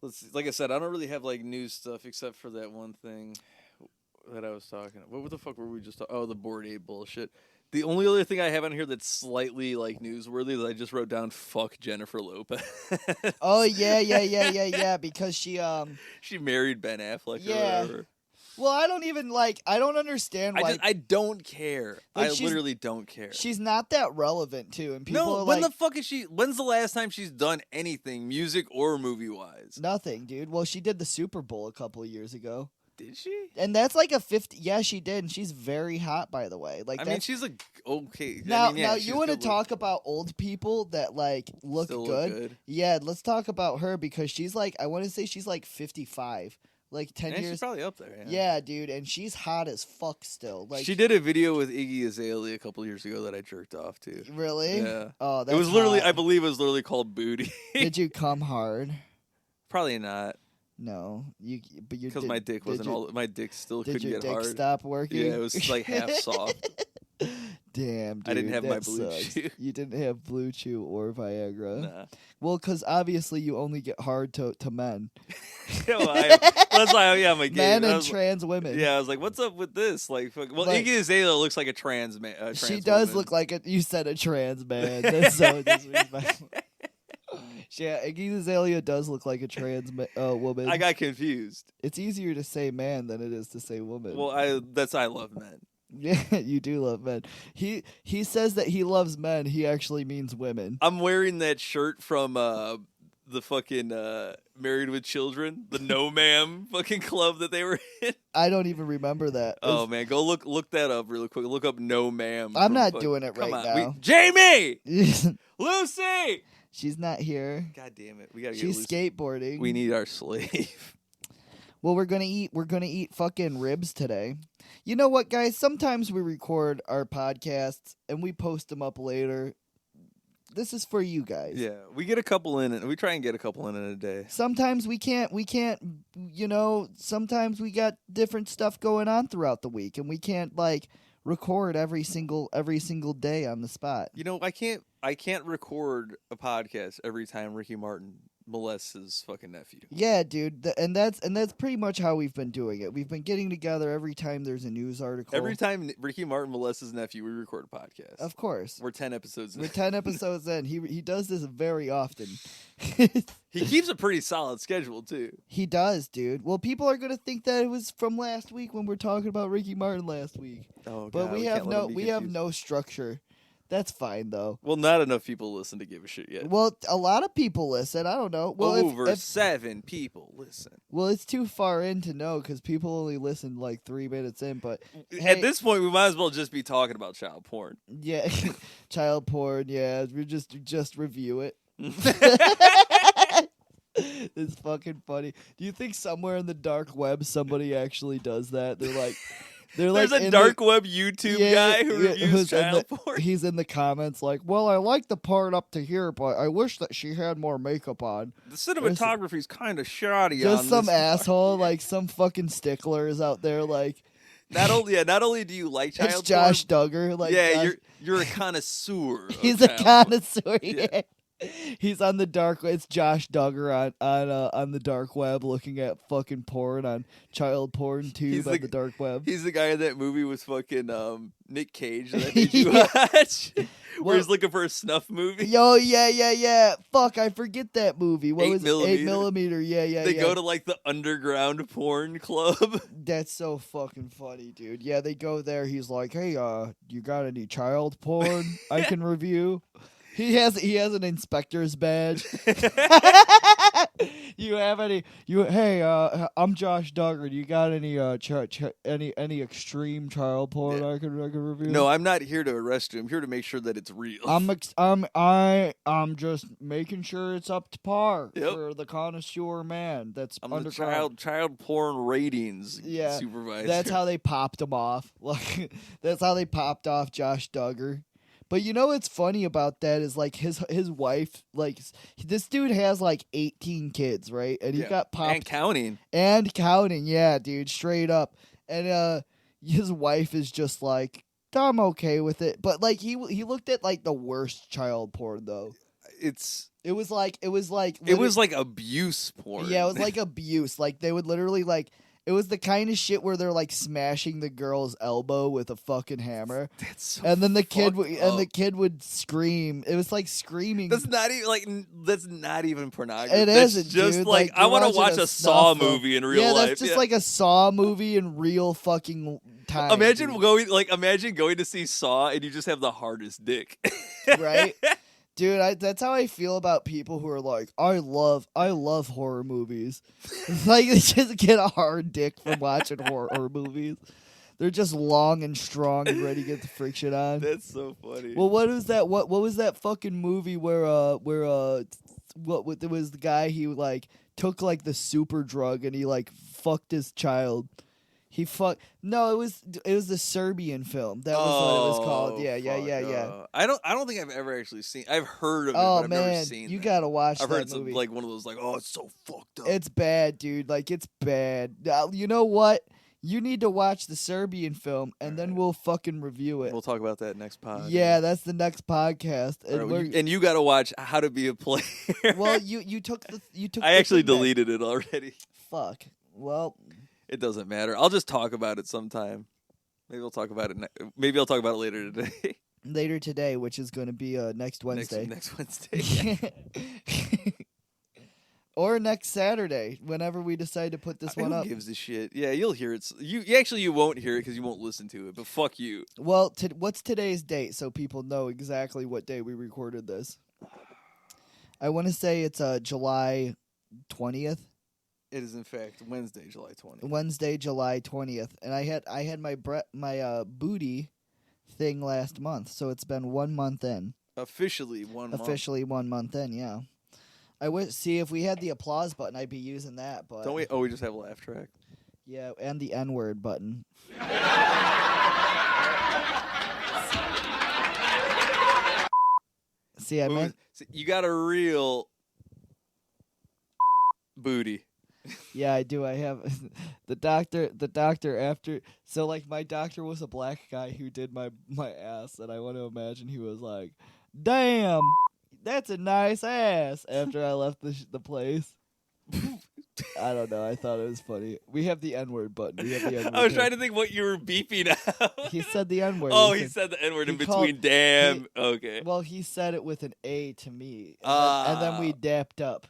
[SPEAKER 2] let's see. Like I said, I don't really have like news stuff except for that one thing that I was talking about. What the fuck were we just talking? Oh, the Bored Ape bullshit. The only other thing I have on here that's slightly like newsworthy that I just wrote down, fuck Jennifer Lopez.
[SPEAKER 1] Oh yeah, because she
[SPEAKER 2] married Ben Affleck or whatever.
[SPEAKER 1] Well, I don't understand why.
[SPEAKER 2] I don't care.
[SPEAKER 1] Like,
[SPEAKER 2] I literally don't care.
[SPEAKER 1] She's not that relevant, too. And people are
[SPEAKER 2] when
[SPEAKER 1] like,
[SPEAKER 2] the fuck is she? When's the last time she's done anything, music or movie wise?
[SPEAKER 1] Nothing, dude. Well, she did the Super Bowl a couple of years ago.
[SPEAKER 2] Did she?
[SPEAKER 1] And that's like a 50. Yeah, she did. And she's very hot, by the way. Like,
[SPEAKER 2] I mean, she's like okay.
[SPEAKER 1] Now you want to talk about old people that like look good? Yeah, let's talk about her because she's like, I want to say she's like 55. Like 10 years.
[SPEAKER 2] She's probably up there.
[SPEAKER 1] Yeah, dude, and she's hot as fuck still. Like
[SPEAKER 2] she did a video with Iggy Azalea a couple of years ago that I jerked off to.
[SPEAKER 1] Really?
[SPEAKER 2] Yeah.
[SPEAKER 1] Oh, that's
[SPEAKER 2] it was literally.
[SPEAKER 1] hot.
[SPEAKER 2] I believe it was literally called Booty.
[SPEAKER 1] Did you come hard?
[SPEAKER 2] Probably not.
[SPEAKER 1] No,
[SPEAKER 2] because my dick wasn't all. My dick still couldn't get hard.
[SPEAKER 1] Did your dick stop working?
[SPEAKER 2] Yeah, it was like half soft.
[SPEAKER 1] Damn, dude,
[SPEAKER 2] I didn't have my
[SPEAKER 1] Blue Chew. You didn't have Blue Chew or Viagra.
[SPEAKER 2] Nah.
[SPEAKER 1] Well, because obviously you only get hard to men.
[SPEAKER 2] That's why I'm a gay.
[SPEAKER 1] Men and trans women.
[SPEAKER 2] Yeah, I was like, what's up with this? Like, Iggy Azalea looks like a trans man.
[SPEAKER 1] She does look like you said a trans man. That's so disrespectful. Yeah, Iggy Azalea does look like a trans woman.
[SPEAKER 2] I got confused.
[SPEAKER 1] It's easier to say man than it is to say woman.
[SPEAKER 2] Well, I love men.
[SPEAKER 1] Yeah, you do love men. He says that he loves men. He actually means women.
[SPEAKER 2] I'm wearing that shirt from the fucking Married with Children, the No Ma'am fucking club that they were in.
[SPEAKER 1] I don't even remember that.
[SPEAKER 2] Oh man, go look that up really quick. Look up No Ma'am.
[SPEAKER 1] I'm not doing it right now.
[SPEAKER 2] Jamie, Lucy.
[SPEAKER 1] She's not here.
[SPEAKER 2] God damn it, we gotta get.
[SPEAKER 1] She's skateboarding.
[SPEAKER 2] We need our slave.
[SPEAKER 1] Well, we're gonna eat fucking ribs today. You know what, guys? Sometimes we record our podcasts and we post them up later. This is for you guys.
[SPEAKER 2] Yeah, we get a couple in, and we try and get a couple in a day.
[SPEAKER 1] Sometimes we can't. You know, sometimes we got different stuff going on throughout the week, and we can't like record every single day on the spot.
[SPEAKER 2] You know, I can't record a podcast every time Ricky Martin molests his fucking nephew.
[SPEAKER 1] Yeah, dude, and that's pretty much how we've been doing it. We've been getting together every time there's a news article.
[SPEAKER 2] Every time Ricky Martin molests his nephew, we record a podcast.
[SPEAKER 1] Of course,
[SPEAKER 2] we're 10 episodes in.
[SPEAKER 1] We're 10 episodes in. He does this very often.
[SPEAKER 2] He keeps a pretty solid schedule too.
[SPEAKER 1] He does, dude. Well, people are gonna think that it was from last week when we're talking about Ricky Martin last week.
[SPEAKER 2] Oh, God,
[SPEAKER 1] but we have no structure. That's fine, though.
[SPEAKER 2] Well, not enough people listen to give a shit yet.
[SPEAKER 1] Well, a lot of people listen. I don't know. Well,
[SPEAKER 2] Over 7 people listen.
[SPEAKER 1] Well, it's too far in to know because people only listen like 3 minutes in. But
[SPEAKER 2] at this point, we might as well just be talking about child porn.
[SPEAKER 1] Yeah, child porn. Yeah, we just review it. It's fucking funny. Do you think somewhere in the dark web somebody actually does that? There's
[SPEAKER 2] a dark web YouTube guy who reviews child porn.
[SPEAKER 1] He's in the comments like, well, I like the part up to here, but I wish that she had more makeup on.
[SPEAKER 2] The cinematography's kind of shoddy.
[SPEAKER 1] Just some
[SPEAKER 2] this
[SPEAKER 1] asshole, like some fucking sticklers out there, like.
[SPEAKER 2] Not only do you like child
[SPEAKER 1] it's Josh
[SPEAKER 2] porn,
[SPEAKER 1] Duggar, like
[SPEAKER 2] you're a connoisseur.
[SPEAKER 1] He's a connoisseur. Yeah. He's on the dark. It's Josh Duggar on the dark web, looking at fucking porn on child porn tube on the dark web.
[SPEAKER 2] He's the guy in that movie with fucking Nick Cage that made you watch, where he's looking for a snuff movie.
[SPEAKER 1] Yo, yeah. Fuck, I forget that movie. What was it? 8mm? Yeah.
[SPEAKER 2] They go to like the underground porn club.
[SPEAKER 1] That's so fucking funny, dude. Yeah, they go there. He's like, hey, you got any child porn I can review? He has an inspector's badge. You have any? Hey, I'm Josh Duggar. You got any any extreme child porn I can review?
[SPEAKER 2] No, I'm not here to arrest you. I'm here to make sure that it's real.
[SPEAKER 1] I'm just making sure it's up to par for the connoisseur man. I'm
[SPEAKER 2] the child porn ratings supervisor.
[SPEAKER 1] That's how they popped him off. Like that's how they popped off Josh Duggar. But you know what's funny about that is like his wife, like this dude has like 18 kids, right? And he got popped and counting, yeah, dude, straight up. And his wife is just like, I'm okay with it, but like he looked at like the worst child porn though. It was like
[SPEAKER 2] abuse porn.
[SPEAKER 1] Yeah, it was like abuse. Like they would literally like. It was the kind of shit where they're like smashing the girl's elbow with a fucking hammer, and then the kid would scream. It was like screaming.
[SPEAKER 2] That's not even pornography.
[SPEAKER 1] It isn't,
[SPEAKER 2] just
[SPEAKER 1] dude.
[SPEAKER 2] like I want to watch a Saw movie in real life.
[SPEAKER 1] Yeah, that's just like a Saw movie in real fucking time.
[SPEAKER 2] Imagine going to see Saw and you just have the hardest dick,
[SPEAKER 1] right? Dude, that's how I feel about people who are like, I love horror movies. Like, they just get a hard dick from watching horror movies. They're just long and strong and ready to get the friction on.
[SPEAKER 2] That's so funny.
[SPEAKER 1] Well, what was that? What was that fucking movie where there was the guy he like took like the super drug and he like fucked his child. No, it was the Serbian film. That was what it was called. Yeah.
[SPEAKER 2] I don't think I've ever actually seen. I've heard of it,
[SPEAKER 1] but
[SPEAKER 2] I've never seen it.
[SPEAKER 1] You gotta watch that movie.
[SPEAKER 2] I've heard like one of those like, oh, it's so fucked up.
[SPEAKER 1] It's bad, dude. Like it's bad. You know what? You need to watch the Serbian film, and then we'll fucking review it.
[SPEAKER 2] We'll talk about that next pod.
[SPEAKER 1] Yeah, that's the next podcast.
[SPEAKER 2] And you got to watch How to Be a Player.
[SPEAKER 1] Well, you took.
[SPEAKER 2] I actually deleted it already.
[SPEAKER 1] Fuck. Well.
[SPEAKER 2] It doesn't matter. I'll just talk about it sometime. Maybe I'll talk about it. Maybe I'll talk about it later today.
[SPEAKER 1] Later today, which is going to be next Wednesday.
[SPEAKER 2] Next Wednesday.
[SPEAKER 1] Or next Saturday, whenever we decide to put this one up.
[SPEAKER 2] Who gives a shit? Yeah, you'll hear it. You won't hear it because you won't listen to it. But fuck you.
[SPEAKER 1] Well, what's today's date so people know exactly what day we recorded this? I want to say it's July 20th.
[SPEAKER 2] It is in fact Wednesday, July 20th.
[SPEAKER 1] Wednesday, July 20th, and I had my booty thing last month, so it's been 1 month in.
[SPEAKER 2] Officially 1 month.
[SPEAKER 1] Officially 1 month in, yeah. I would see if we had the applause button, I'd be using that, but
[SPEAKER 2] don't we? Oh, we just have a laugh track.
[SPEAKER 1] Yeah, and the N-word button. See,
[SPEAKER 2] you got a real booty.
[SPEAKER 1] Yeah, I do. I have the doctor after. So like my doctor was a black guy who did my ass, and I want to imagine he was like, "Damn, that's a nice ass." After I left the place. I don't know. I thought it was funny. We have the N-word button.
[SPEAKER 2] I was trying to think what you were beeping out.
[SPEAKER 1] He said the N-word.
[SPEAKER 2] Oh, he said the N-word in between. Damn. Okay.
[SPEAKER 1] Well, he said it with an A to me, and then we dapped up.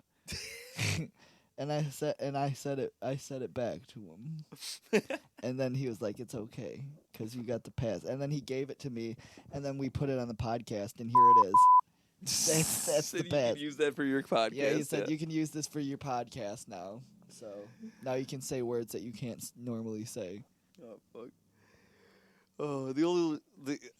[SPEAKER 1] And I said it back to him, and then he was like, "It's okay, because you got the pass." And then he gave it to me, and then we put it on the podcast, and here it is. That's the pass.
[SPEAKER 2] You can use that for your podcast.
[SPEAKER 1] Yeah, he said you can use this for your podcast now. So now you can say words that you can't normally say.
[SPEAKER 2] Oh fuck. Oh,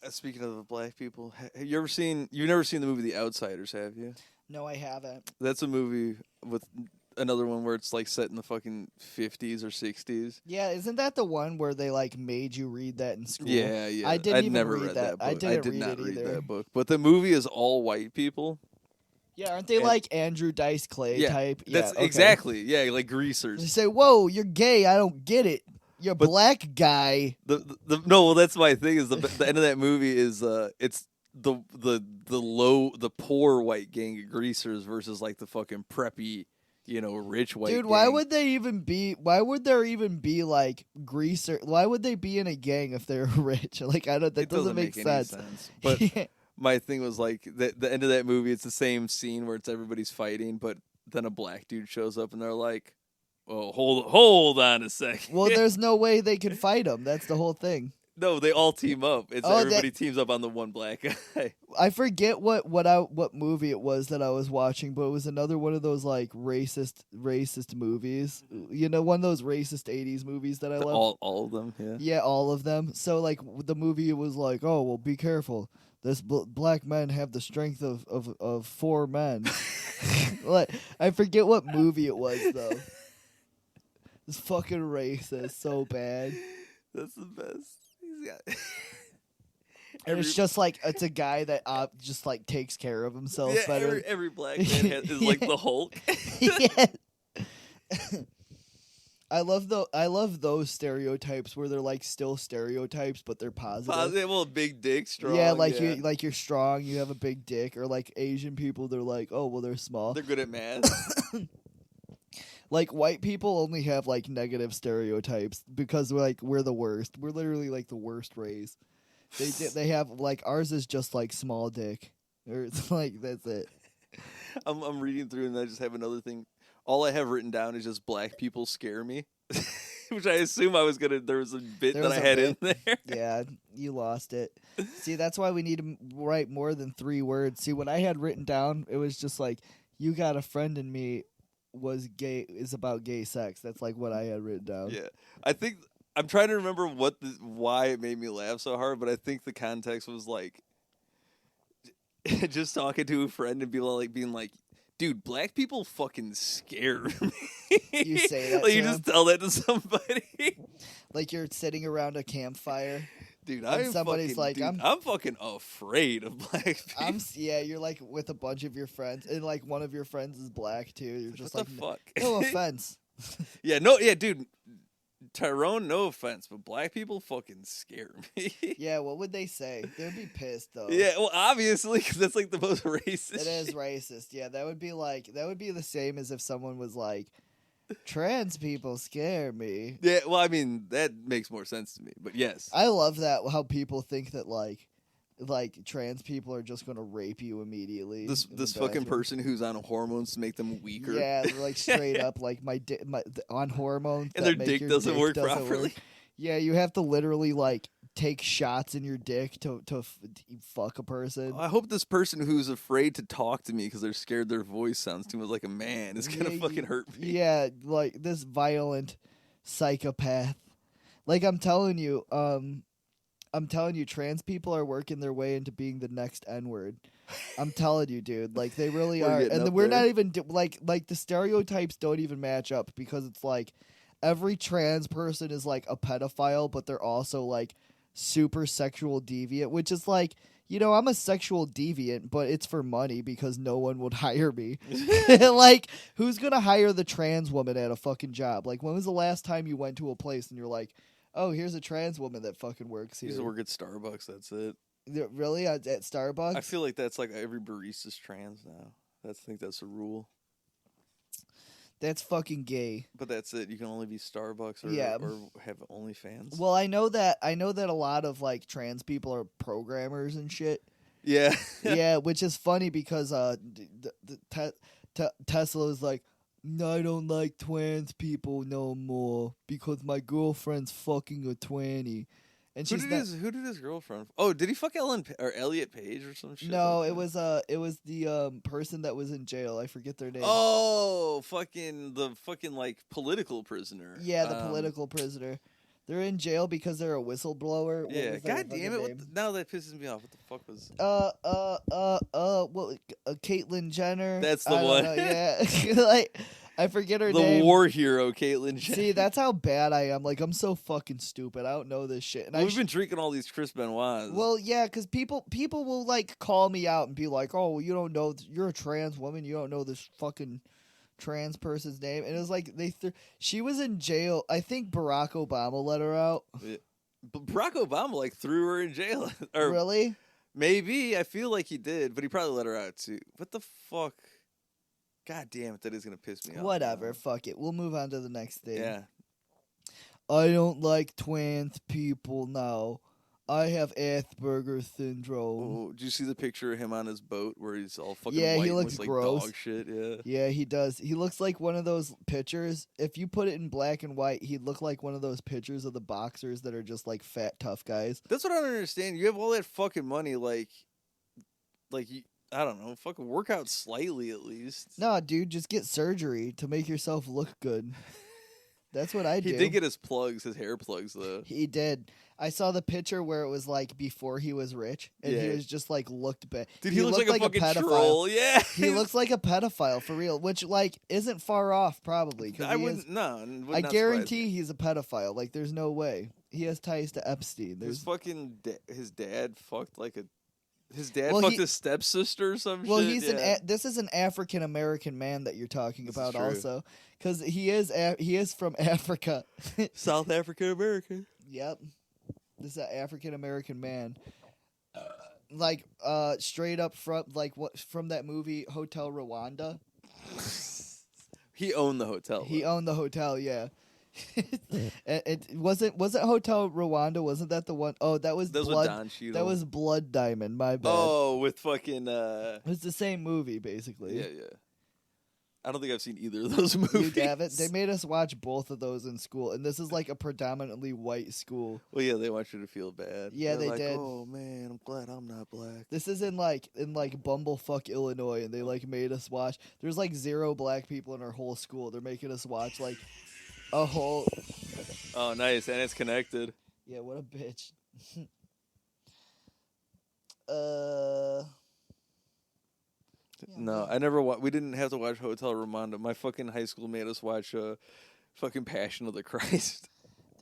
[SPEAKER 2] speaking of black people, you've never seen the movie The Outsiders, have you?
[SPEAKER 1] No, I haven't.
[SPEAKER 2] That's a movie with another one where it's like set in the fucking 50s or 60s.
[SPEAKER 1] Yeah, isn't that the one where they like made you read that in school?
[SPEAKER 2] Yeah, yeah.
[SPEAKER 1] I didn't
[SPEAKER 2] I'd
[SPEAKER 1] even
[SPEAKER 2] never
[SPEAKER 1] read
[SPEAKER 2] read
[SPEAKER 1] that.
[SPEAKER 2] book.
[SPEAKER 1] I didn't
[SPEAKER 2] did
[SPEAKER 1] read
[SPEAKER 2] not
[SPEAKER 1] it
[SPEAKER 2] read
[SPEAKER 1] either.
[SPEAKER 2] that book. But the movie is all white people.
[SPEAKER 1] Yeah, aren't they like Andrew Dice Clay type?
[SPEAKER 2] That's
[SPEAKER 1] okay.
[SPEAKER 2] exactly. Yeah, like
[SPEAKER 1] They
[SPEAKER 2] greasers.
[SPEAKER 1] say, "Whoa, you're gay. I don't get it. You're a black guy."
[SPEAKER 2] No, well, that's my thing. Is the end of that movie is it's the poor white gang of greasers versus like the fucking preppy, rich white.
[SPEAKER 1] Dude,
[SPEAKER 2] gang.
[SPEAKER 1] why would they even be? Why would there even be like greaser? Why would they be in a gang if they're rich? Like I don't. That
[SPEAKER 2] it
[SPEAKER 1] doesn't make sense.
[SPEAKER 2] Any sense. But my thing was like the end of that movie. It's the same scene where it's everybody's fighting, but then a black dude shows up and they're like, "Oh, hold on a second."
[SPEAKER 1] Well, there's no way they could fight him. That's the whole thing.
[SPEAKER 2] No, they all team up. It's everybody teams up on the one black guy.
[SPEAKER 1] I forget what movie it was that I was watching, but it was another one of those like racist movies. You know, one of those racist 80s movies that I love.
[SPEAKER 2] All of them, yeah.
[SPEAKER 1] Yeah, all of them. So like the movie was like, "Oh, well, be careful. This black men have the strength of 4 men." Like I forget what movie it was though. It's fucking racist so bad.
[SPEAKER 2] That's the best.
[SPEAKER 1] And it's just like it's a guy that just like takes care of himself better.
[SPEAKER 2] Every black man is like the Hulk.
[SPEAKER 1] Yeah. I love those stereotypes where they're like still stereotypes but they're positive.
[SPEAKER 2] Well, big dick, strong.
[SPEAKER 1] Yeah, you're strong, you have a big dick, or like Asian people, they're like, oh well, they're small.
[SPEAKER 2] They're good at math.
[SPEAKER 1] Like white people only have like negative stereotypes because we're the worst. We're literally like the worst race. They have like ours is just like small dick, or it's like that's it.
[SPEAKER 2] I'm reading through and I just have another thing. All I have written down is just black people scare me, which I assume there was a bit I had in there.
[SPEAKER 1] Yeah, you lost it. See, that's why we need to write more than 3 words. See, what I had written down, it was just like, "You got a friend in me." Is about gay sex. That's like what I had written down.
[SPEAKER 2] Yeah, I think I'm trying to remember why it made me laugh so hard, but I think the context was like just talking to a friend and being like, "Dude, black people fucking scare me."
[SPEAKER 1] You say that,
[SPEAKER 2] like you just tell that to somebody,
[SPEAKER 1] like you're sitting around a campfire.
[SPEAKER 2] Dude,
[SPEAKER 1] somebody's like,
[SPEAKER 2] I'm fucking afraid of black people.
[SPEAKER 1] You're like with a bunch of your friends, and like one of your friends is black too. You're just
[SPEAKER 2] what
[SPEAKER 1] like,
[SPEAKER 2] the fuck?
[SPEAKER 1] No offense.
[SPEAKER 2] Yeah, dude. Tyrone, no offense, but black people fucking scare me.
[SPEAKER 1] Yeah, what would they say? They'd be pissed though.
[SPEAKER 2] Yeah, well, obviously, because that's like the most racist.
[SPEAKER 1] It is racist. Yeah, that would be the same as if someone was like, "Trans people scare me."
[SPEAKER 2] Yeah, well, I mean that makes more sense to me, but yes,
[SPEAKER 1] I love that how people think that like trans people are just gonna rape you immediately.
[SPEAKER 2] This fucking person who's on hormones to make them weaker.
[SPEAKER 1] Yeah, they're like straight up like on hormones,
[SPEAKER 2] and their dick doesn't work properly.
[SPEAKER 1] Yeah, you have to literally like take shots in your dick to fuck a person.
[SPEAKER 2] I hope this person who's afraid to talk to me because they're scared their voice sounds too much like a man is gonna fucking hurt me.
[SPEAKER 1] Yeah, like this violent psychopath. Like I'm telling you, trans people are working their way into being the next N-word. I'm telling you, dude. Like they really are, and we're not even like the stereotypes don't even match up because it's like every trans person is like a pedophile, but they're also like super sexual deviant, which is like, I'm a sexual deviant, but it's for money because no one would hire me. Like, who's gonna hire the trans woman at a fucking job? Like, when was the last time you went to a place and you're like, oh, here's a trans woman that fucking works here?
[SPEAKER 2] You just work at Starbucks, that's it.
[SPEAKER 1] Really? At Starbucks?
[SPEAKER 2] I feel like that's like every barista's trans now. I think that's a rule.
[SPEAKER 1] That's fucking gay.
[SPEAKER 2] But that's it. You can only be Starbucks or have OnlyFans.
[SPEAKER 1] Well, I know that a lot of like trans people are programmers and shit.
[SPEAKER 2] Yeah.
[SPEAKER 1] Yeah, which is funny because Tesla is like, no, I don't like trans people no more because my girlfriend's fucking a tranny. And
[SPEAKER 2] who did his girlfriend? Oh, did he fuck Elliot Page or some shit?
[SPEAKER 1] No,
[SPEAKER 2] like
[SPEAKER 1] it was the person that was in jail. I forget their name.
[SPEAKER 2] Oh, the fucking political prisoner.
[SPEAKER 1] Yeah, the political prisoner. They're in jail because they're a whistleblower.
[SPEAKER 2] Yeah, god damn it! Now that pisses me off. What the fuck was?
[SPEAKER 1] Caitlyn Jenner.
[SPEAKER 2] That's the one.
[SPEAKER 1] Yeah, like I forget her
[SPEAKER 2] The
[SPEAKER 1] name.
[SPEAKER 2] war hero, Caitlyn Jenner.
[SPEAKER 1] See, that's how bad I am. Like, I'm so fucking stupid. I don't know this shit. And
[SPEAKER 2] we've been drinking all these Chris Benoits.
[SPEAKER 1] Well, yeah, because people will like call me out and be like, "Oh, you don't know. You're a trans woman. You don't know this fucking trans person's name." And it was like she was in jail. I think Barack Obama let her out.
[SPEAKER 2] Yeah. But Barack Obama like threw her in jail. Or
[SPEAKER 1] Really?
[SPEAKER 2] Maybe. I feel like he did, but he probably let her out too. What the fuck? God damn it, that is gonna piss me off.
[SPEAKER 1] Whatever. Fuck it. We'll move on to the next thing.
[SPEAKER 2] Yeah.
[SPEAKER 1] I don't like trans people now. I have Asperger's syndrome.
[SPEAKER 2] Oh, did you see the picture of him on his boat where he's all fucking
[SPEAKER 1] Yeah,
[SPEAKER 2] white
[SPEAKER 1] he looks
[SPEAKER 2] and
[SPEAKER 1] gross.
[SPEAKER 2] Like dog shit? Yeah.
[SPEAKER 1] Yeah, he does. He looks like one of those pictures. If you put it in black and white, he'd look like one of those pictures of the boxers that are just like fat, tough guys.
[SPEAKER 2] That's what I don't understand. You have all that fucking money, like you, I don't know, fucking work out slightly at least.
[SPEAKER 1] No, dude, just get surgery to make yourself look good. That's what I do.
[SPEAKER 2] He did get his hair plugs though.
[SPEAKER 1] He did. I saw the picture where it was like before he was rich, and he was just like looked bad.
[SPEAKER 2] Dude, he looks
[SPEAKER 1] looked
[SPEAKER 2] like a fucking
[SPEAKER 1] pedophile.
[SPEAKER 2] troll. Yeah,
[SPEAKER 1] he looks like a pedophile for real, which like isn't far off probably.
[SPEAKER 2] I wouldn't.
[SPEAKER 1] I guarantee he's a pedophile. Like, there's no way he has ties to Epstein.
[SPEAKER 2] His fucking his dad fucked like a. His dad
[SPEAKER 1] Well,
[SPEAKER 2] fucked his stepsister or some
[SPEAKER 1] well,
[SPEAKER 2] shit.
[SPEAKER 1] he's this is an African American man that you're talking
[SPEAKER 2] This
[SPEAKER 1] about
[SPEAKER 2] is true.
[SPEAKER 1] also, because he is from Africa.
[SPEAKER 2] South African American.
[SPEAKER 1] Yep, this is an African American man. Like straight up from that movie Hotel Rwanda.
[SPEAKER 2] He owned the hotel.
[SPEAKER 1] He owned the hotel, yeah. it wasn't Hotel Rwanda, wasn't that the one? Oh, that was Blood.
[SPEAKER 2] Don Cheadle.
[SPEAKER 1] That was Blood Diamond, my bad.
[SPEAKER 2] Oh, with fucking
[SPEAKER 1] It's the same movie basically.
[SPEAKER 2] Yeah. I don't think I've seen either of those movies.
[SPEAKER 1] You haven't? They made us watch both of those in school, and this is like a predominantly white school.
[SPEAKER 2] Well, yeah, they want you to feel bad.
[SPEAKER 1] Yeah,
[SPEAKER 2] They're
[SPEAKER 1] they
[SPEAKER 2] like,
[SPEAKER 1] did.
[SPEAKER 2] Oh man, I'm glad I'm not black.
[SPEAKER 1] This is in Bumblefuck, Illinois, and they like made us watch. There's like 0 black people in our whole school. They're making us watch like a whole.
[SPEAKER 2] Oh, nice, and it's connected.
[SPEAKER 1] Yeah, what a bitch.
[SPEAKER 2] No, I never. We didn't have to watch Hotel Rwanda. My fucking high school made us watch fucking Passion of the Christ.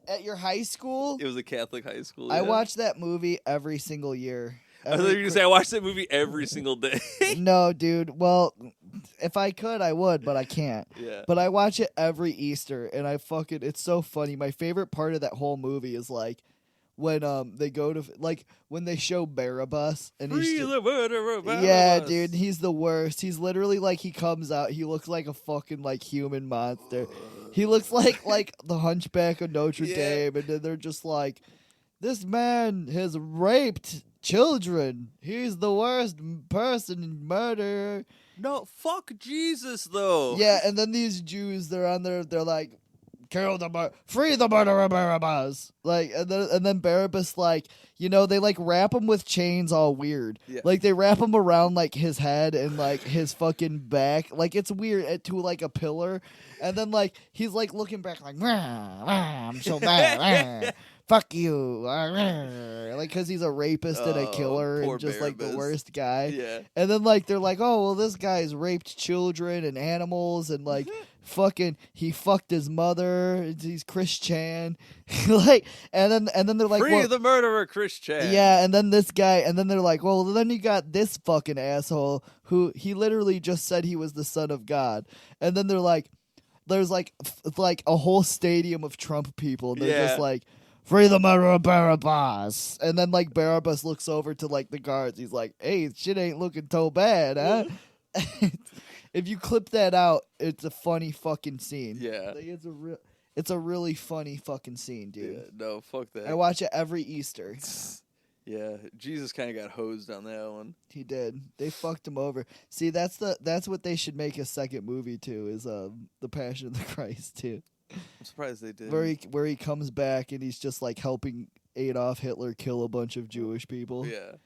[SPEAKER 1] At your high school?
[SPEAKER 2] It was a Catholic high school.
[SPEAKER 1] I
[SPEAKER 2] yeah.
[SPEAKER 1] watched that movie every single year.
[SPEAKER 2] I thought you were gonna say I watched that movie every single day.
[SPEAKER 1] No, dude. Well, if I could, I would, but I can't.
[SPEAKER 2] Yeah.
[SPEAKER 1] But I watch it every Easter, and it's so funny. My favorite part of that whole movie is like when they go to when they show Barabbas and
[SPEAKER 2] Free the murderer, Barabbas.
[SPEAKER 1] yeah, dude, he's the worst. He's literally like he comes out, he looks like a fucking like human monster. He looks like the Hunchback of Notre Dame, and then they're just like, this man has raped children. He's the worst person, murderer.
[SPEAKER 2] No, fuck Jesus though.
[SPEAKER 1] Yeah, and then these Jews, they're on there, they're like, free the murderer Barabbas. Like, and then Barabbas, like, you know, they like wrap him with chains all weird.
[SPEAKER 2] Yeah.
[SPEAKER 1] Like they wrap him around like his head and like his fucking back. Like it's weird to like a pillar. And then like he's like looking back like, rah, rah, I'm so bad. Rah, fuck you. Like, because he's a rapist and a killer and just like the worst guy.
[SPEAKER 2] Yeah.
[SPEAKER 1] And then like they're like, oh well, this guy's raped children and animals and like fucking he fucked his mother. He's Christian. Like, and then they're like,
[SPEAKER 2] free
[SPEAKER 1] well,
[SPEAKER 2] the murderer, Christian.
[SPEAKER 1] yeah, and then this guy, and then they're like, well, then you got this fucking asshole who he literally just said he was the son of God. And then they're like, there's like a whole stadium of Trump people, and they're just like, free the murderer Barabbas. And then like Barabbas looks over to like the guards. He's like, hey, shit ain't looking so bad, huh? If you clip that out, it's a funny fucking scene.
[SPEAKER 2] Yeah.
[SPEAKER 1] Like, it's a really funny fucking scene, dude.
[SPEAKER 2] Yeah, no, fuck that.
[SPEAKER 1] I watch it every Easter.
[SPEAKER 2] Yeah, Jesus kind of got hosed on that one.
[SPEAKER 1] He did. They fucked him over. See, that's what they should make a second movie to, is the Passion of the Christ too.
[SPEAKER 2] I'm surprised they did.
[SPEAKER 1] Where he comes back and he's just like helping Adolf Hitler kill a bunch of Jewish people.
[SPEAKER 2] Yeah.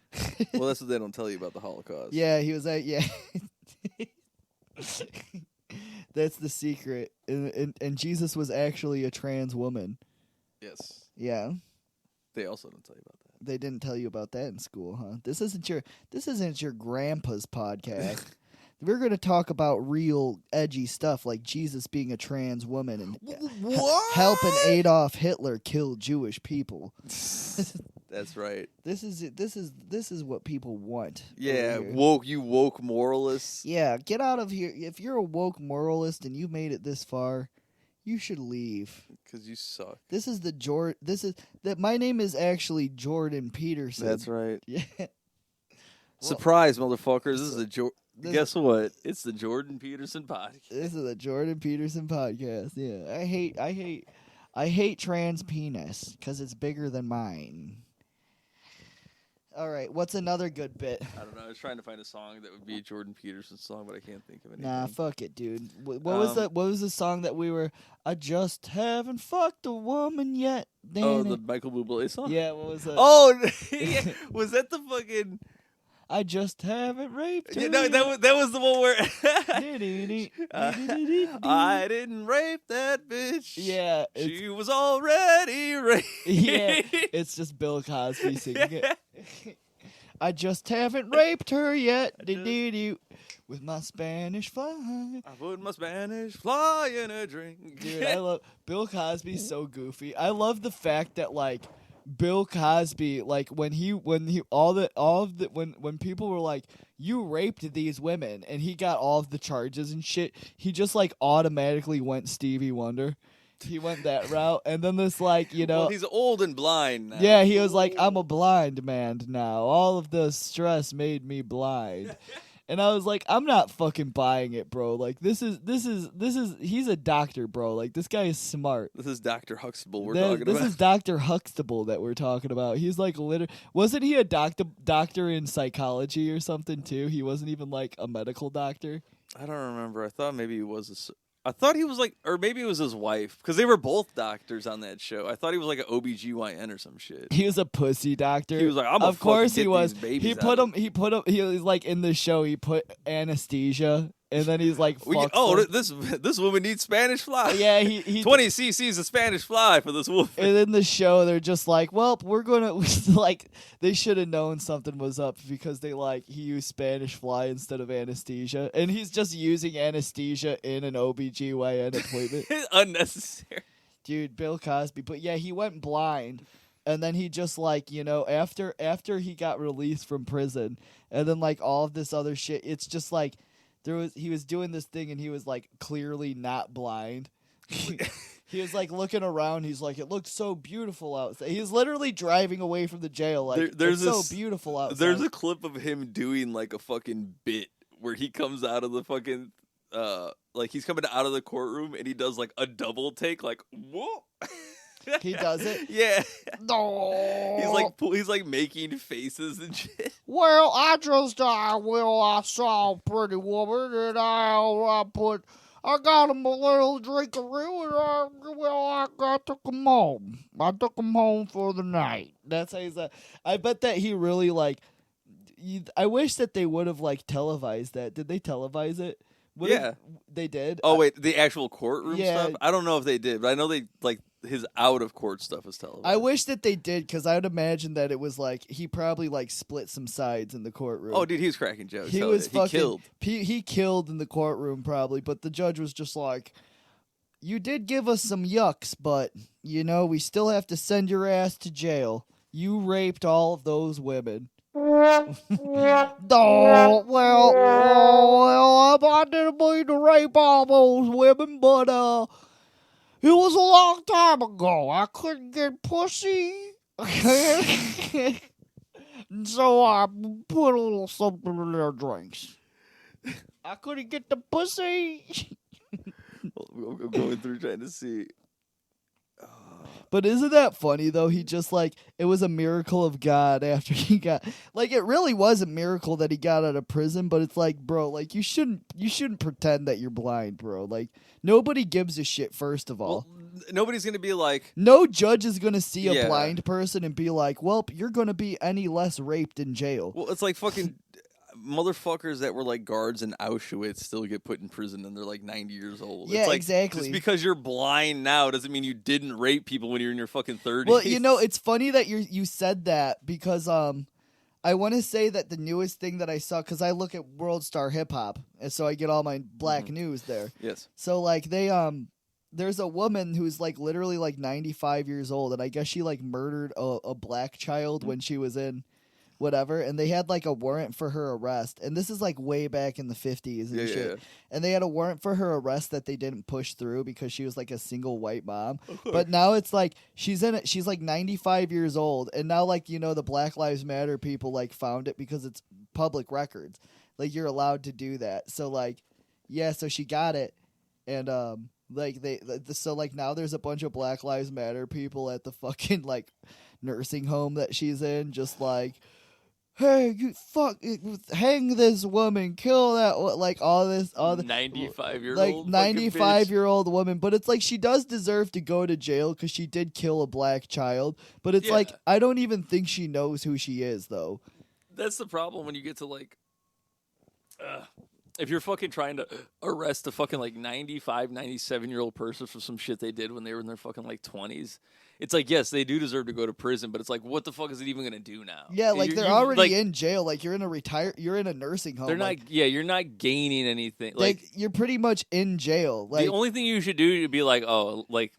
[SPEAKER 2] Well, that's what they don't tell you about the Holocaust.
[SPEAKER 1] Yeah, he was yeah. That's the secret. And Jesus was actually a trans woman.
[SPEAKER 2] Yes.
[SPEAKER 1] Yeah.
[SPEAKER 2] They also don't tell you about that.
[SPEAKER 1] They didn't tell you about that in school, huh? This isn't your grandpa's podcast. We're gonna talk about real edgy stuff like Jesus being a trans woman and
[SPEAKER 2] What?
[SPEAKER 1] helping Adolf Hitler kill Jewish people.
[SPEAKER 2] That's right.
[SPEAKER 1] This is what people want.
[SPEAKER 2] Yeah,
[SPEAKER 1] over here.
[SPEAKER 2] woke moralists.
[SPEAKER 1] Yeah, get out of here. If you're a woke moralist and you made it this far, you should leave.
[SPEAKER 2] Because you suck.
[SPEAKER 1] This is my name is actually Jordan Peterson.
[SPEAKER 2] That's right.
[SPEAKER 1] Yeah.
[SPEAKER 2] Surprise, motherfuckers! This is guess what? It's the Jordan Peterson podcast.
[SPEAKER 1] This is the Jordan Peterson podcast. Yeah, I hate trans penis because it's bigger than mine. All right, what's another good bit?
[SPEAKER 2] I don't know. I was trying to find a song that would be a Jordan Peterson song, but I can't think of anything.
[SPEAKER 1] Nah, fuck it, dude. What was the song that we were? I just haven't fucked a woman yet.
[SPEAKER 2] Oh, the Michael Bublé song.
[SPEAKER 1] Yeah, what was that?
[SPEAKER 2] Oh, yeah. Was that the fucking?
[SPEAKER 1] I just haven't raped her.
[SPEAKER 2] Yeah, no, that was the one where I didn't rape that bitch.
[SPEAKER 1] Yeah,
[SPEAKER 2] she was already raped.
[SPEAKER 1] Yeah, it's just Bill Cosby singing it. I just haven't raped her yet. With my Spanish fly.
[SPEAKER 2] I put my Spanish fly in a drink.
[SPEAKER 1] Dude, I love Bill Cosby's so goofy. I love the fact that like Bill Cosby, like when people were like, you raped these women, and he got all of the charges and shit, he just like automatically went Stevie Wonder. He went that route, and then this like,
[SPEAKER 2] well, he's old and blind now.
[SPEAKER 1] Yeah, he was like, I'm a blind man now. All of the stress made me blind. And I was like, I'm not fucking buying it, bro. Like, this is he's a doctor, bro. Like, this guy is smart.
[SPEAKER 2] This is Dr. Huxtable we're talking about.
[SPEAKER 1] This is Dr. Huxtable that we're talking about. He's like wasn't he a doctor in psychology or something too? He wasn't even like a medical doctor.
[SPEAKER 2] I don't remember. I thought maybe he was I thought he was like, or maybe it was his wife, because they were both doctors on that show. I thought he was like an OBGYN or some shit.
[SPEAKER 1] He was a pussy doctor.
[SPEAKER 2] He was like,
[SPEAKER 1] of course he was. He was like in the show, he put anesthesia, and then he's like,
[SPEAKER 2] this woman needs Spanish fly.
[SPEAKER 1] Yeah, he
[SPEAKER 2] 20 cc's of Spanish fly for this woman.
[SPEAKER 1] And in the show, they're just like, well, we're gonna like, they should have known something was up because he used Spanish fly instead of anesthesia, and he's just using anesthesia in an OBGYN appointment.
[SPEAKER 2] Unnecessary.
[SPEAKER 1] Dude, Bill Cosby. But yeah, he went blind, and then he just like, after he got released from prison, and then like all of this other shit, it's just like, he was doing this thing and he was like clearly not blind. He was like looking around. He's like, it looks so beautiful outside. He's literally driving away from the jail. Like, it's so beautiful outside.
[SPEAKER 2] There's a clip of him doing like a fucking bit where he comes out of the fucking like he's coming out of the courtroom and he does like a double take, like whoa.
[SPEAKER 1] He does it?
[SPEAKER 2] Yeah.
[SPEAKER 1] No.
[SPEAKER 2] He's like making faces and shit.
[SPEAKER 1] Well, I saw a pretty woman and I got him a little drink of real and I took him home. I took him home for the night. That's how he's I bet that he really like. I wish that they would have like televised that. Did they televise it?
[SPEAKER 2] Yeah,
[SPEAKER 1] they did.
[SPEAKER 2] Oh wait, the actual courtroom stuff. I don't know if they did, but I know they like his out of court stuff was televised.
[SPEAKER 1] I wish that they did because I would imagine that it was like he probably like split some sides in the courtroom.
[SPEAKER 2] Oh, dude, he was cracking jokes.
[SPEAKER 1] He killed. He killed in the courtroom probably, but the judge was just like, "You did give us some yucks, but we still have to send your ass to jail. You raped all of those women." I didn't mean to rape all those women, but it was a long time ago. I couldn't get pussy, so I put a little something in their drinks. I couldn't get the pussy.
[SPEAKER 2] I'm going through trying to see.
[SPEAKER 1] But isn't that funny though? He just like, it was a miracle of God after he got, like, it really was a miracle that he got out of prison. But it's like, bro, like you shouldn't pretend that you're blind, bro. Like nobody gives a shit. First of all,
[SPEAKER 2] nobody's gonna be like,
[SPEAKER 1] no judge is gonna see a blind person and be like, well, you're gonna be any less raped in jail.
[SPEAKER 2] Well, it's like fucking motherfuckers that were like guards in Auschwitz still get put in prison and they're like 90 years old.
[SPEAKER 1] Yeah,
[SPEAKER 2] it's like,
[SPEAKER 1] exactly.
[SPEAKER 2] Just because you're blind now doesn't mean you didn't rape people when you're in your fucking 30s.
[SPEAKER 1] Well, it's funny that you said that because I I want to say that the newest thing that I saw, because I look at World Star Hip Hop, and so I get all my black news there.
[SPEAKER 2] Yes.
[SPEAKER 1] So like there's a woman who's like literally like 95 years old, and I guess she like murdered a black child when she was in whatever, and they had like a warrant for her arrest, and this is like way back in the 50s and shit.
[SPEAKER 2] Yeah.
[SPEAKER 1] And they had a warrant for her arrest that they didn't push through because she was like a single white mom. But now it's like she's like 95 years old, and now like the Black Lives Matter people like found it because it's public records, like you're allowed to do that. So like so she got it, and so like now there's a bunch of Black Lives Matter people at the fucking like nursing home that she's in, just like, hey, you hang this woman, kill that, like all the
[SPEAKER 2] 95-year-old,
[SPEAKER 1] like
[SPEAKER 2] 95-year-old
[SPEAKER 1] woman. But it's like she does deserve to go to jail because she did kill a black child. But it's like I don't even think she knows who she is though.
[SPEAKER 2] That's the problem when you get to like, if you're fucking trying to arrest a fucking like 95, 97-year-old person for some shit they did when they were in their fucking like 20s. It's like, yes, they do deserve to go to prison, but it's like, what the fuck is it even gonna do now?
[SPEAKER 1] Yeah, like they're already in jail. Like you're in a nursing home.
[SPEAKER 2] They're not. You're not gaining anything. Like
[SPEAKER 1] you're pretty much in jail. Like
[SPEAKER 2] the only thing you should do would be like, oh, like,